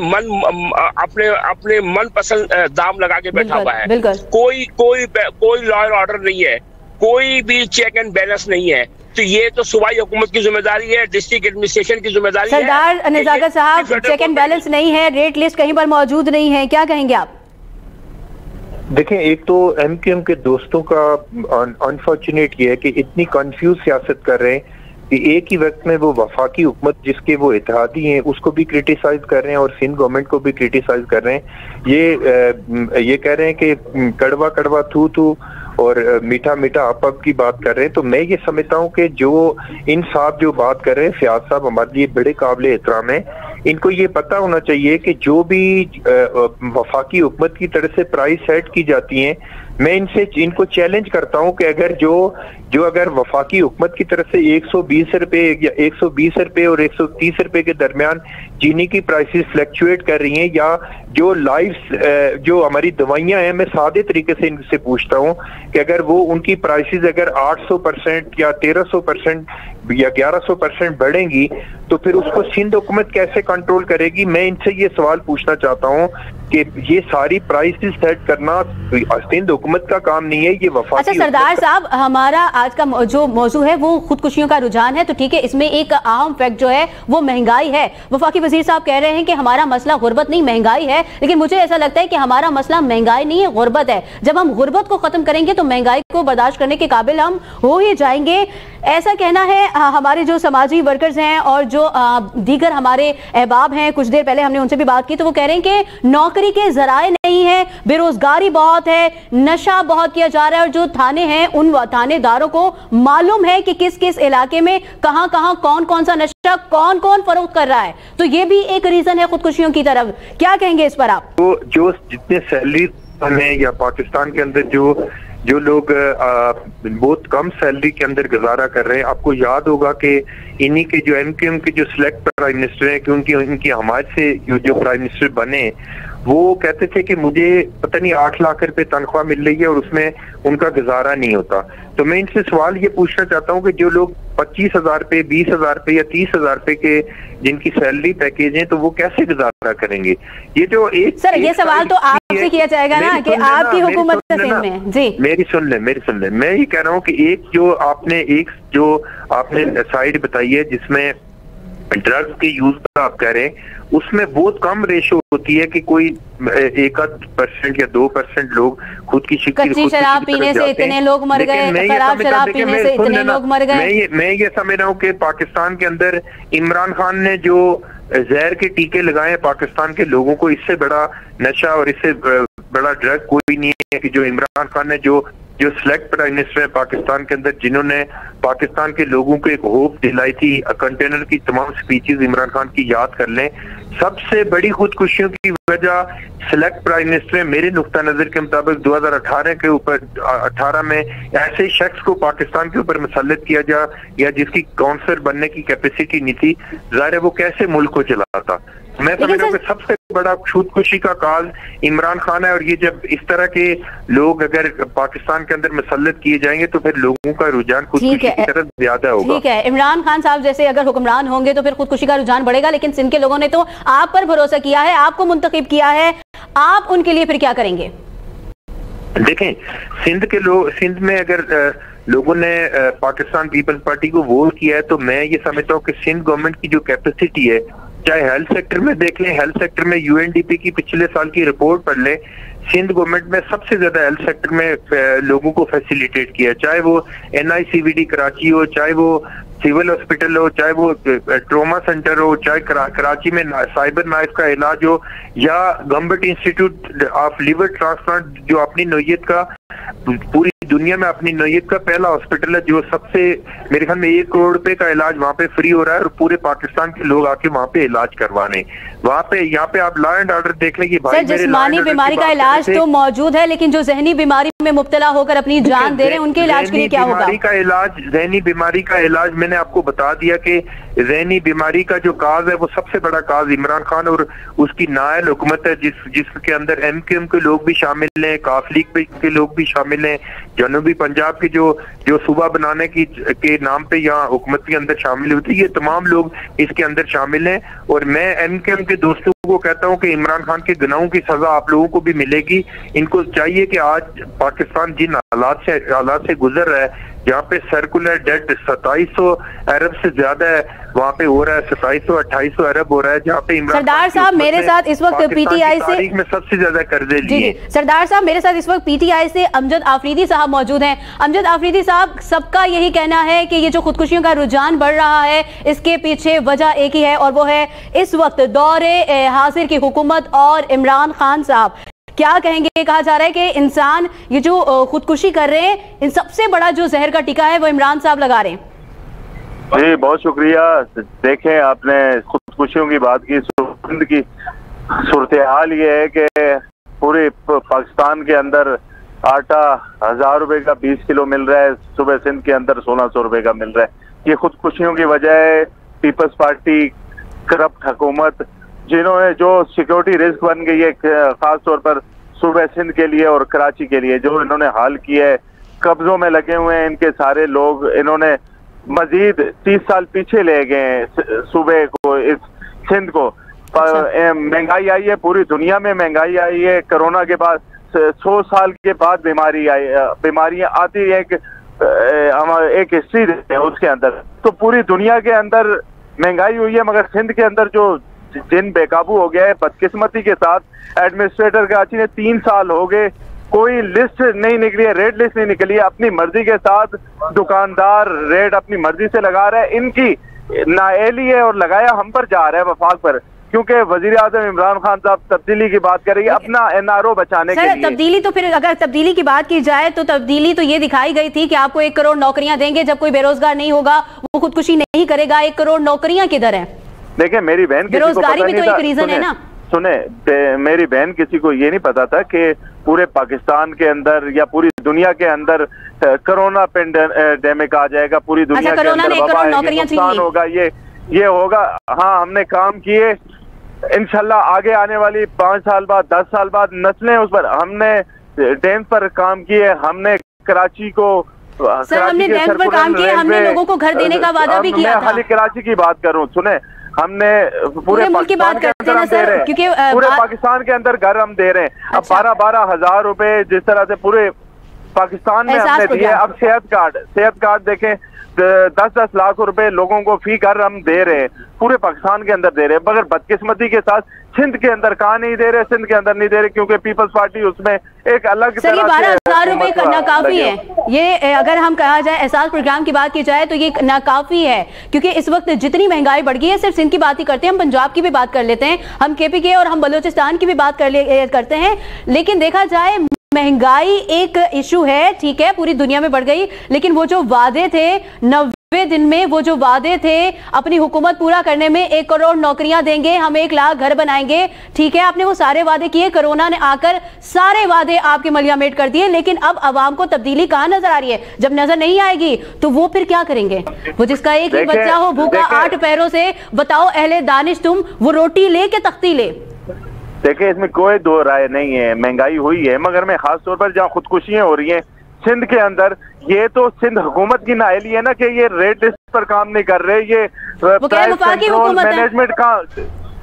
मन पसंद दाम लगा के बैठा हुआ है। कोई लॉ एंड ऑर्डर नहीं है, कोई भी चेक एंड बैलेंस नहीं है। तो ये तो सूबाई हुकूमत की जिम्मेदारी है, डिस्ट्रिक्ट एडमिनिस्ट्रेशन की जिम्मेदारी है। सरदार नजाकत साहब, चेक एंड बैलेंस नहीं है, रेट लिस्ट कहीं पर मौजूद नहीं है, क्या कहेंगे आप? देखें, एक तो एमक्यूएम के दोस्तों का अनफॉर्चुनेट ये है कि इतनी कंफ्यूज सियासत कर रहे हैं कि एक ही वक्त में वो वफाकी हुकूमत जिसके वो इत्तेहादी हैं उसको भी क्रिटिसाइज कर रहे हैं और सिंध गवर्नमेंट को भी क्रिटिसाइज कर रहे हैं। ये कह रहे हैं कि कड़वा कड़वा थू थू और मीठा मीठा आप की बात कर रहे हैं। तो मैं ये समझता हूँ कि जो इन साहब जो बात कर रहे हैं, फयाज साहब हमारे लिए बड़े काबिल एहतराम है। इनको ये पता होना चाहिए कि जो भी वफाकी हुकूमत की तरफ से प्राइस सेट की जाती हैं, मैं इनको चैलेंज करता हूं कि अगर वफाकी हुकूमत की तरफ से 120 रुपए या 120 रुपए और 130 रुपए के दरमियान चीनी की प्राइसेस फ्लक्चुएट कर रही हैं, या जो जो हमारी दवाइयां हैं, मैं सादे तरीके से इनसे पूछता हूं कि अगर वो उनकी प्राइसेस अगर 800% या 1300% या 1100% बढ़ेंगी तो फिर उसको सिंध हुकूमत कैसे कंट्रोल करेगी? मैं इनसे ये सवाल पूछना चाहता हूँ कि ये सारी प्राइसेस सेट करना सिंध हुकूमत का काम नहीं है, ये वफाकी। अच्छा सरदार साहब, हमारा आज का जो मौजू है वो खुदकुशियों का रुझान है, तो ठीक है, इसमें एक अहम फैक्ट जो है वो महंगाई है। वफाकी वजीर साहब कह रहे हैं कि हमारा मसला गुर्बत नहीं महंगाई है, लेकिन मुझे ऐसा लगता है कि हमारा मसला महंगाई नहीं है, गुर्बत है। जब हम गुर्बत को खत्म करेंगे तो महंगाई को बर्दाश्त करने के काबिल हम हो ही जाएंगे, ऐसा कहना है हमारे जो समाजी वर्कर्स हैं और जो दीगर हमारे अहबाब हैं। कुछ देर पहले हमने उनसे भी बात की तो वो कह रहे हैं कि नौकरी के जराए नहीं है, बेरोजगारी बहुत है, नशा बहुत किया जा रहा है और जो थाने हैं उन थानेदारों को मालूम है कि किस किस इलाके में कहां कहां कौन कौन सा नशा कौन कौन फरोख्त कर रहा है। तो ये भी एक रीजन है खुदकुशियों की तरफ। क्या कहेंगे इस पर आप? तो जो जितने सैलरी में या पाकिस्तान के अंदर जो लोग बहुत कम सैलरी के अंदर गुजारा कर रहे हैं, आपको याद होगा कि इन्हीं के जो एमक्यूएम के जो सिलेक्ट प्राइम मिनिस्टर हैं, क्योंकि उनकी हमारे से जो प्राइम मिनिस्टर बने, वो कहते थे कि मुझे पता नहीं 8 लाख रुपए तनख्वाह मिल रही है और उसमें उनका गुजारा नहीं होता। तो मैं इनसे सवाल ये पूछना चाहता हूँ कि जो लोग 25,000 रुपए, 20,000 रुपए या 30,000 रुपए के जिनकी सैलरी पैकेज है, तो वो कैसे गुजारा करेंगे? ये जो एक सर ये सवाल तो आपसे किया जाएगा ना कि आपकी हुकूमत में। जी मेरी सुन ले। मैं ये कह रहा हूँ कि एक जो आपने साइड बताई है जिसमें ड्रग्स के यूज का आप कह रहे हैं, उसमें बहुत कम रेशो होती है कि कोई 1% या 2% लोग खुद की कच्ची शराब पीने से इतने लोग मर गए, खराब शराब पीने से इतने लोग मर गए। मैं ये समझ रहा हूँ कि पाकिस्तान के अंदर इमरान खान ने जो जहर के टीके लगाए पाकिस्तान के लोगों को, इससे बड़ा नशा और इससे बड़ा ड्रग कोई नहीं है कि जो इमरान खान ने जो सिलेक्ट प्राइम मिनिस्टर है पाकिस्तान के अंदर, जिन्होंने पाकिस्तान के लोगों को एक होप दिलाई थी। कंटेनर की तमाम स्पीचेस इमरान खान की याद कर लें। सबसे बड़ी खुदकुशियों की वजह सिलेक्ट प्राइम मिनिस्टर है। मेरे नुक्ता नजर के मुताबिक 2018 के ऊपर 18 में ऐसे शख्स को पाकिस्तान के ऊपर मुसल्लत किया जा या जिसकी काउंसलर बनने की कैपेसिटी नहीं थी, जाहिर है वो कैसे मुल्क को चलाता। मैं समझ रहा हूँ कि सबसे बड़ा खुदकुशी का काल इमरान खान है, और ये जब इस तरह के लोग अगर पाकिस्तान के अंदर मुसल्लत किए जाएंगे तो फिर लोगों का रुझान खुदकुशी की तरफ ज्यादा होगा। ठीक है, इमरान खान साहब जैसे अगर हुक्मरान होंगे तो फिर खुदकुशी का रुझान बढ़ेगा, लेकिन सिंध के लोगों ने तो आप पर भरोसा किया है, आपको मुंतखब किया है, आप उनके लिए फिर क्या करेंगे? देखें, सिंध में अगर लोगों ने पाकिस्तान पीपल्स पार्टी को वोट किया है तो मैं ये समझता हूँ कि सिंध गवर्नमेंट की जो कैपेसिटी है, चाहे हेल्थ सेक्टर में देख लें, हेल्थ सेक्टर में यूएनडीपी की पिछले साल की रिपोर्ट पढ़ लें, सिंध गवर्नमेंट में सबसे ज्यादा हेल्थ सेक्टर में लोगों को फैसिलिटेट किया, चाहे वो NICVD कराची हो, चाहे वो सिविल हॉस्पिटल हो, चाहे वो ट्रोमा सेंटर हो, चाहे कराची में साइबर नाइफ का इलाज हो, या government institute of liver transplant जो अपनी नौयत का पूरी दुनिया में अपनी नौयत का पहला हॉस्पिटल है, जो सबसे मेरे ख्याल में 1 करोड़ रुपए का इलाज वहाँ पे फ्री हो रहा है, और पूरे पाकिस्तान के लोग आके वहाँ पे इलाज करवाने। वहाँ पे यहाँ पे आप लॉ एंड ऑर्डर देख लें कि भाई जिस्मानी बीमारी का इलाज तो मौजूद है, लेकिन जो जहनी बीमारी में मुब्तला होकर अपनी जान दे रहे हैं उनके इलाज के लिए क्या होगा? जहनी बीमारी का इलाज मैंने आपको बता दिया कि जहनी बीमारी का जो काज है वो सबसे बड़ा काज इमरान खान और उसकी नायल हुकूमत है, जिसके अंदर MQM के लोग भी शामिल हैं, काफ लीग के लोग भी शामिल हैं, जनूबी पंजाब की जो सूबा बनाने के नाम पे यहाँ हुकूमत के अंदर शामिल होती है, ये तमाम लोग इसके अंदर शामिल हैं। और मैं MQM के दोस्तों को कहता हूँ कि इमरान खान के गुनाहों की सजा आप लोगों को भी मिलेगी। इनको चाहिए कि आज पाकिस्तान जिन हालात से गुजर रहा है, जहाँ पे सर्कुलर डेट 2700 अरब से ज्यादा है, वहाँ पे हो रहा है 2700-2800 अरब हो रहा है, जहाँ पे सरदार साहब मेरे साथ इस वक्त PTI से तारीख में सबसे ज्यादा कर्जे लिए। सरदार साहब मेरे साथ इस वक्त PTI से अमजद आफरीदी साहब मौजूद हैं। अमजद आफरीदी साहब, सबका यही कहना है कि ये जो खुदकुशियों का रुझान बढ़ रहा है, इसके पीछे वजह एक ही है, और वो है इस वक्त दौरे हासिर की हुकूमत और इमरान खान साहब। क्या कहेंगे? कहा जा रहा है कि इंसान ये जो खुदकुशी कर रहे हैं, इन सबसे बड़ा जो जहर का टीका है वो इमरान साहब लगा रहे हैं। जी बहुत शुक्रिया। देखें, आपने खुदकुशियों की बात की, सिंध की सूरत हाल ये है कि पूरे पाकिस्तान के अंदर आटा 1000 रुपए का 20 किलो मिल रहा है, सुबह सिंध के अंदर 1600 रुपए का मिल रहा है। ये खुदकुशियों की वजह है पीपल्स पार्टी, करप्ट हुकूमत, जिन्होंने जो सिक्योरिटी रिस्क बन गई है खास तौर पर सूबे सिंध के लिए और कराची के लिए, जो इन्होंने हाल किया है, कब्जों में लगे हुए हैं इनके सारे लोग। इन्होंने मजीद 30 साल पीछे ले गए हैं सूबे को, इस सिंध को। महंगाई आई है, पूरी दुनिया में महंगाई आई है, कोरोना के बाद 100 साल के बाद बीमारियां आती है, एक हिस्ट्री है उसके अंदर। तो पूरी दुनिया के अंदर महंगाई हुई है, मगर सिंध के अंदर जो जिन बेकाबू हो गया है, बदकिस्मती के साथ एडमिनिस्ट्रेटर कराची ने 3 साल हो गए, कोई लिस्ट नहीं निकली है, रेट लिस्ट नहीं निकली है, अपनी मर्जी के साथ दुकानदार रेट अपनी मर्जी से लगा रहा है। इनकी नाअहली है और लगाया हम पर जा रहा है, वफाक पर, क्योंकि वजीर आजम इमरान खान साहब तब्दीली की बात करेंगे अपना NRO बचाने के लिए। तब्दीली तो फिर अगर तब्दीली की बात की जाए तो तब्दीली तो ये दिखाई गई थी कि आपको 1 करोड़ नौकरियां देंगे, जब कोई बेरोजगार नहीं होगा वो खुदकुशी नहीं करेगा। 1 करोड़ नौकरियां किधर है? देखिए, मेरी बहन बेरोजगारी भी तो एक रीजन है ना। सुने, मेरी बहन किसी को ये नहीं पता था कि पूरे पाकिस्तान के अंदर या पूरी दुनिया के अंदर कोरोना पेंडेमिक आ जाएगा, पूरी दुनिया के अंदर नुकसान होगा, ये होगा। हाँ, हमने काम किए, इंशाल्लाह आगे आने वाली 5 साल बाद 10 साल बाद नस्लें उस पर, हमने डैम पर काम किए, हमने कराची को हमने डैम पर काम किया, हमने लोगों को घर देने का वादा भी किया था। खाली कराची की बात करूं, सुने, हमने पूरे मुल्क की बात करते हैं सर, क्योंकि पूरे पाकिस्तान के अंदर घर हम दे रहे हैं। अब 12-12 हजार रुपए जिस तरह से पूरे पाकिस्तान में हमने दिए। अब सेहत कार्ड देखें, 10-10 लाख रुपए लोगों को फी घर हम दे रहे हैं, पूरे पाकिस्तान के अंदर दे रहे हैं, मगर बदकिस्मती के साथ सिंध के अंदर कहाँ नहीं दे रहे, सिंध के अंदर नहीं दे रहे, क्योंकि पीपल्स पार्टी उसमें एक अलग सर, ये 12,000 रुपए नाकाफी है। ये अगर हम कहा जाए एहसास प्रोग्राम की बात की जाए तो ये नाकाफी है, क्योंकि इस वक्त जितनी महंगाई बढ़ गई है, सिर्फ सिंध की बात ही करते हैं, हम पंजाब की भी बात कर लेते हैं, हम KPK और हम बलोचिस्तान की भी बात करते हैं, लेकिन देखा जाए महंगाई एक इशू है, ठीक है, पूरी दुनिया में बढ़ गई, लेकिन वो जो वादे थे 90 दिन में, वो जो वादे थे अपनी हुकूमत पूरा करने में, 1 करोड़ नौकरियां देंगे, हम 1 लाख घर बनाएंगे, ठीक है, आपने वो सारे वादे किए, कोरोना ने आकर सारे वादे आपके मलियामेट कर दिए, लेकिन अब आवाम को तब्दीली कहां नजर आ रही है? जब नजर नहीं आएगी तो वो फिर क्या करेंगे? वो जिसका एक ही बच्चा हो भूखा 8 पैरों से, बताओ अहले दानिश तुम, वो रोटी ले के तख्ती ले। देखिए, इसमें कोई दो राय नहीं है, महंगाई हुई है, मगर मैं खास तौर पर जहाँ खुदकुशियां हो रही हैं सिंध के अंदर, ये तो सिंध हुकूमत की नाअहली है ना कि ये रेट लिस्ट पर काम नहीं कर रहे, ये प्राइस कंट्रोल मैनेजमेंट का,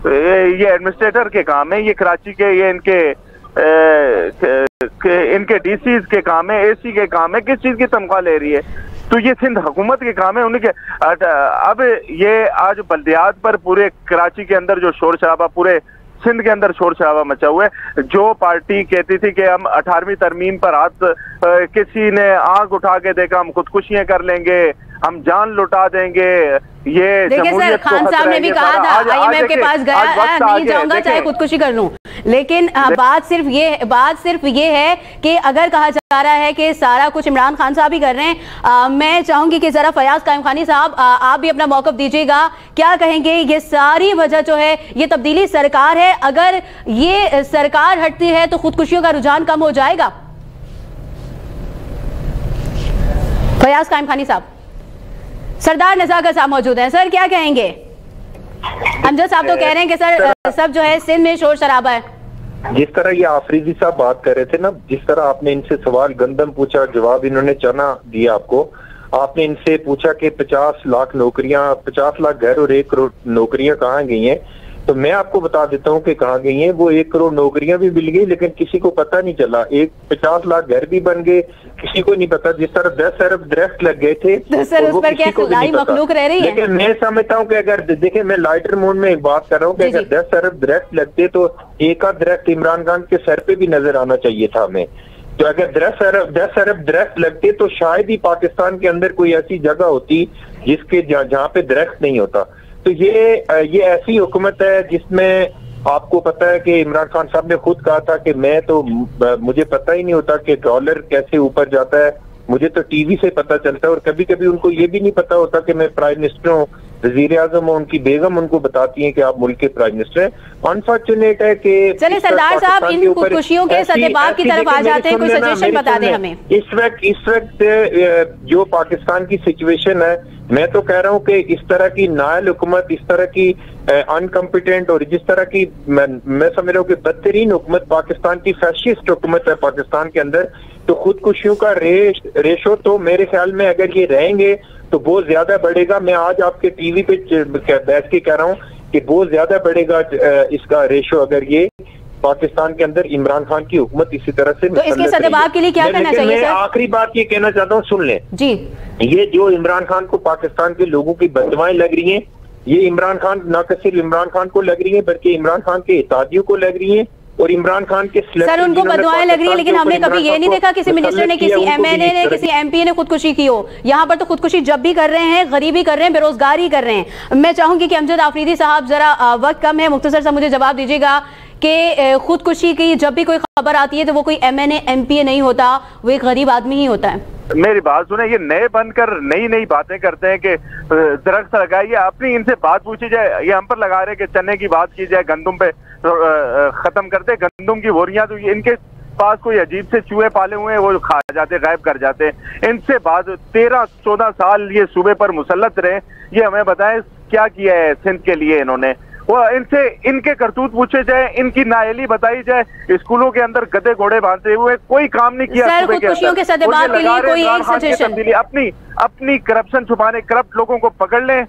ये एडमिनिस्ट्रेटर के काम है, ये कराची के, ये इनके DCs के काम है, AC के काम है, किस चीज की तनख्वाह ले रही है? तो ये सिंध हुकूमत के काम है उनके। अब ये आज बल्दियात पर पूरे कराची के अंदर जो शोर शराबा, पूरे सिंध के अंदर शोर शराबा मचा हुआ है। जो पार्टी कहती थी कि हम 18वीं तरमीम पर हाथ, किसी ने आंख उठा के देखा हम खुदकुशियां कर लेंगे, ہم جان لٹا دیں گے. یہ دیکھیں سر, خان صاحب نے بھی کہا تھا IMF کے پاس گیا نہیں جاؤں گا چاہے خودکشی کر لوں, لیکن بات صرف یہ ہے کہ اگر کہا جا رہا ہے کہ سارا کچھ عمران خان صاحب ہی کر رہے ہیں, میں چاہوں گی کہ ذرا فیاض قائم خانی صاحب آپ بھی اپنا موقف دیجیے گا, کیا کہیں گے یہ ساری وجہ جو ہے یہ تبدیلی سرکار ہے, اگر یہ سرکار ہٹتی ہے تو خودکشیوں کا رجحان کم ہو جائے گا؟ فیاض قائم خانی صاحب. سردار نزاکت صاحب موجود ہیں, سر کیا کہیں گے؟ امجد صاحب تو کہہ رہے ہیں کہ سر سب جو ہے سندھ میں شور شرابہ ہے. جس طرح یہ آفریدی صاحب بات کر رہے تھے نا, جس طرح آپ نے ان سے سوال گندم پوچھا, جواب انہوں نے چنا دیا آپ کو. آپ نے ان سے پوچھا کہ 50 لاکھ نوکریاں, 50 لاکھ گھر اور 1 کروڑ نوکریاں کہاں گئی ہیں, تو میں آپ کو بتا دیتا ہوں کہ کہاں گئی ہیں. وہ 1 کروڑ نوکریاں بھی مل گئی لیکن کسی کو پتہ نہیں چلا. 50 لاکھ گھر بھی بن گئے, کسی کو نہیں پتا. جس طرح 10 ارب درخت لگ گئے تھے وہ کسی کو نہیں پتا. لیکن میں سمجھتا ہوں کہ اگر دیکھیں, میں لائٹر موڈ میں ایک بات کر رہا ہوں کہ اگر 10 ارب درخت لگتے تو ایک آدھ درخت عمران خان کے سر پہ بھی نظر آنا چاہیے تھا ہمیں. تو اگر 10 ارب درخت لگتے تو شاید ہی پاکستان کے اندر کوئی ایسی جگہ ہوتی جس کے جہاں پہ درخت نہیں ہوتا. تو یہ ایسی حکومت ہے جس میں آپ کو پتا ہے کہ عمران خان صاحب نے خود کہا تھا کہ مجھے پتہ ہی نہیں ہوتا کہ ڈالر کیسے اوپر جاتا ہے, مجھے تو ٹی وی سے پتہ چلتا ہے. اور کبھی کبھی ان کو یہ بھی نہیں پتا ہوتا کہ میں پرائم منسٹر ہوں, وزیر اعظم ہوں, ان کی بیگم ان کو بتاتی ہیں کہ آپ ملک کے پرائم منسٹر ہیں. انفارچونیٹ ہے کہ چلیں سردار صاحب ان خودکشیوں کے سطح کی طرف آ جاتے ہیں, کوئی سجیشن بتا دیں ہمیں. اس وقت جو پاکستان کی سچویشن ہے, میں تو کہہ رہا ہوں کہ اس طرح کی نائل حکومت, اس طرح کی انکمپیٹنٹ اور جس طرح کی میں سمجھ رہا ہوں کہ بدترین حکومت پاکستان کی فیشسٹ حکومت ہے پاکستان کے اندر, تو خودکشیوں کا ریشو تو میرے خیال میں اگر یہ رہیں گے تو بہت زیادہ بڑھے گا. میں آج آپ کے ٹی وی پہ بیٹھ کے کہہ رہا ہوں کہ بہت زیادہ بڑھے گا اس کا ریشو اگر یہ پاکستان کے اندر عمران خان کی حکومت اسی طرح سے. تو اس کے سدباب کے لیے کیا کرنا چاہیے سر؟ آخری بات یہ کہنا چاہتا ہوں, سن لیں جی. یہ جو عمران خان کو پاکستان کے لوگوں کی بددعائیں لگ رہی ہیں, یہ عمران خان نہ صرف عمران خان کو لگ رہی ہیں بلکہ عمران خان کے اتحادیوں کو لگ رہی ہیں, اور عمران خان کے سر ان کو بددعائیں لگ رہی ہیں, لیکن ہم نے کبھی یہ نہیں دیکھا کسی منسٹر نے, کسی MNA نے, کسی MP نے خودکشی کی ہو. یہاں پر تو خودکشی جب بھی کر رہے ہیں, غریبی کر رہے ہیں, بے روزگاری کر رہے ہیں. میں چاہوں گی کہ امجد آفریدی صاحب ذرا وقت کم ہے, مختصر سا مجھے جواب دیجیے گا کہ خودکشی کی جب بھی کوئی خبر آتی ہے تو وہ کوئی MNA MPA نہیں ہوتا, وہ ایک غریب آدمی ہی ہوتا ہے. میری بات سنیں, یہ نئے بن کر نئی باتیں کرتے ہیں کہ درخت لگائیے. اپنی ان سے بات پوچھی جائے, یہ ہم پر لگا رہے کہ چنے کی بات کی جائے, گندم پہ ختم کرتے. گندم کی بوریاں تو ان کے پاس کوئی عجیب سے چوہے پالے ہوئے ہیں, وہ کھا جاتے, غائب کر جاتے. ان سے بات 13-14 سال یہ صوبے پر مسلط رہے, یہ ہمیں بتائیں کیا کیا ہے سندھ کے لیے انہوں نے. وہ ان سے ان کے کرتوت پوچھے جائے, ان کی نااہلی بتائی جائے. اسکولوں کے اندر گدے گھوڑے باندھے ہوئے, کوئی کام نہیں کیا صوبے کے اندر. اپنی کرپشن چھپانے, کرپٹ لوگوں کو پکڑ لیں,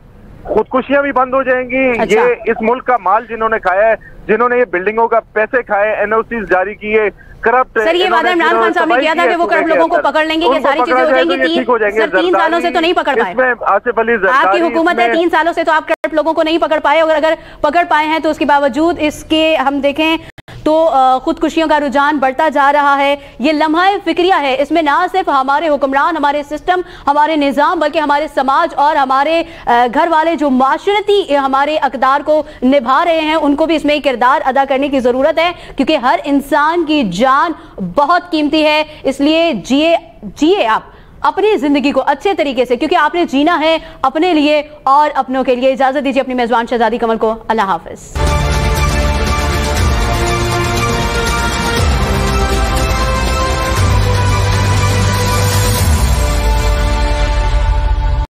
خودکشیاں بھی بند ہو جائیں گی. یہ اس ملک کا مال جنہوں نے کھایا ہے, جنہوں نے یہ بلڈنگوں کا پیسے کھائے, NOCs جاری کیے, کرپٹ. سر یہ وعدہ عمران خان صاحب نے کیا تھا کہ وہ کرپٹ لوگوں کو پکڑ لیں گے, یہ ساری چیزیں ہو جائیں گی. 3 سالوں سے تو نہیں پکڑ پائے. آصف علی آپ کی حکومت ہے, 3 سالوں سے تو آپ کرپٹ لوگوں کو نہیں پکڑ پائے, اور اگر پکڑ پائے ہیں تو اس کے باوجود اس کے ہم دیکھیں تو خودکشیوں کا رجحان بڑھتا جا رہا ہے. یہ لمحہ فکریہ ہے, اس میں نہ صرف ہمارے حکمران, ہمارے سسٹم, ہمارے نظام, بلکہ ہمارے سماج اور ہمارے گھر والے جو معاشرتی ہمارے اقدار کو نبھا رہے ہیں, ان کو بھی اس میں کردار ادا کرنے کی ضرورت ہے, کیونکہ ہر انسان کی جان بہت قیمتی ہے. اس لیے جیے آپ اپنی زندگی کو اچھے طریقے سے, کیونکہ آپ نے جینا ہے اپنے لیے اور اپنوں کے لیے. اجازت دیجیے اپنی میزبان شہزادی کمل کو. اللہ حافظ.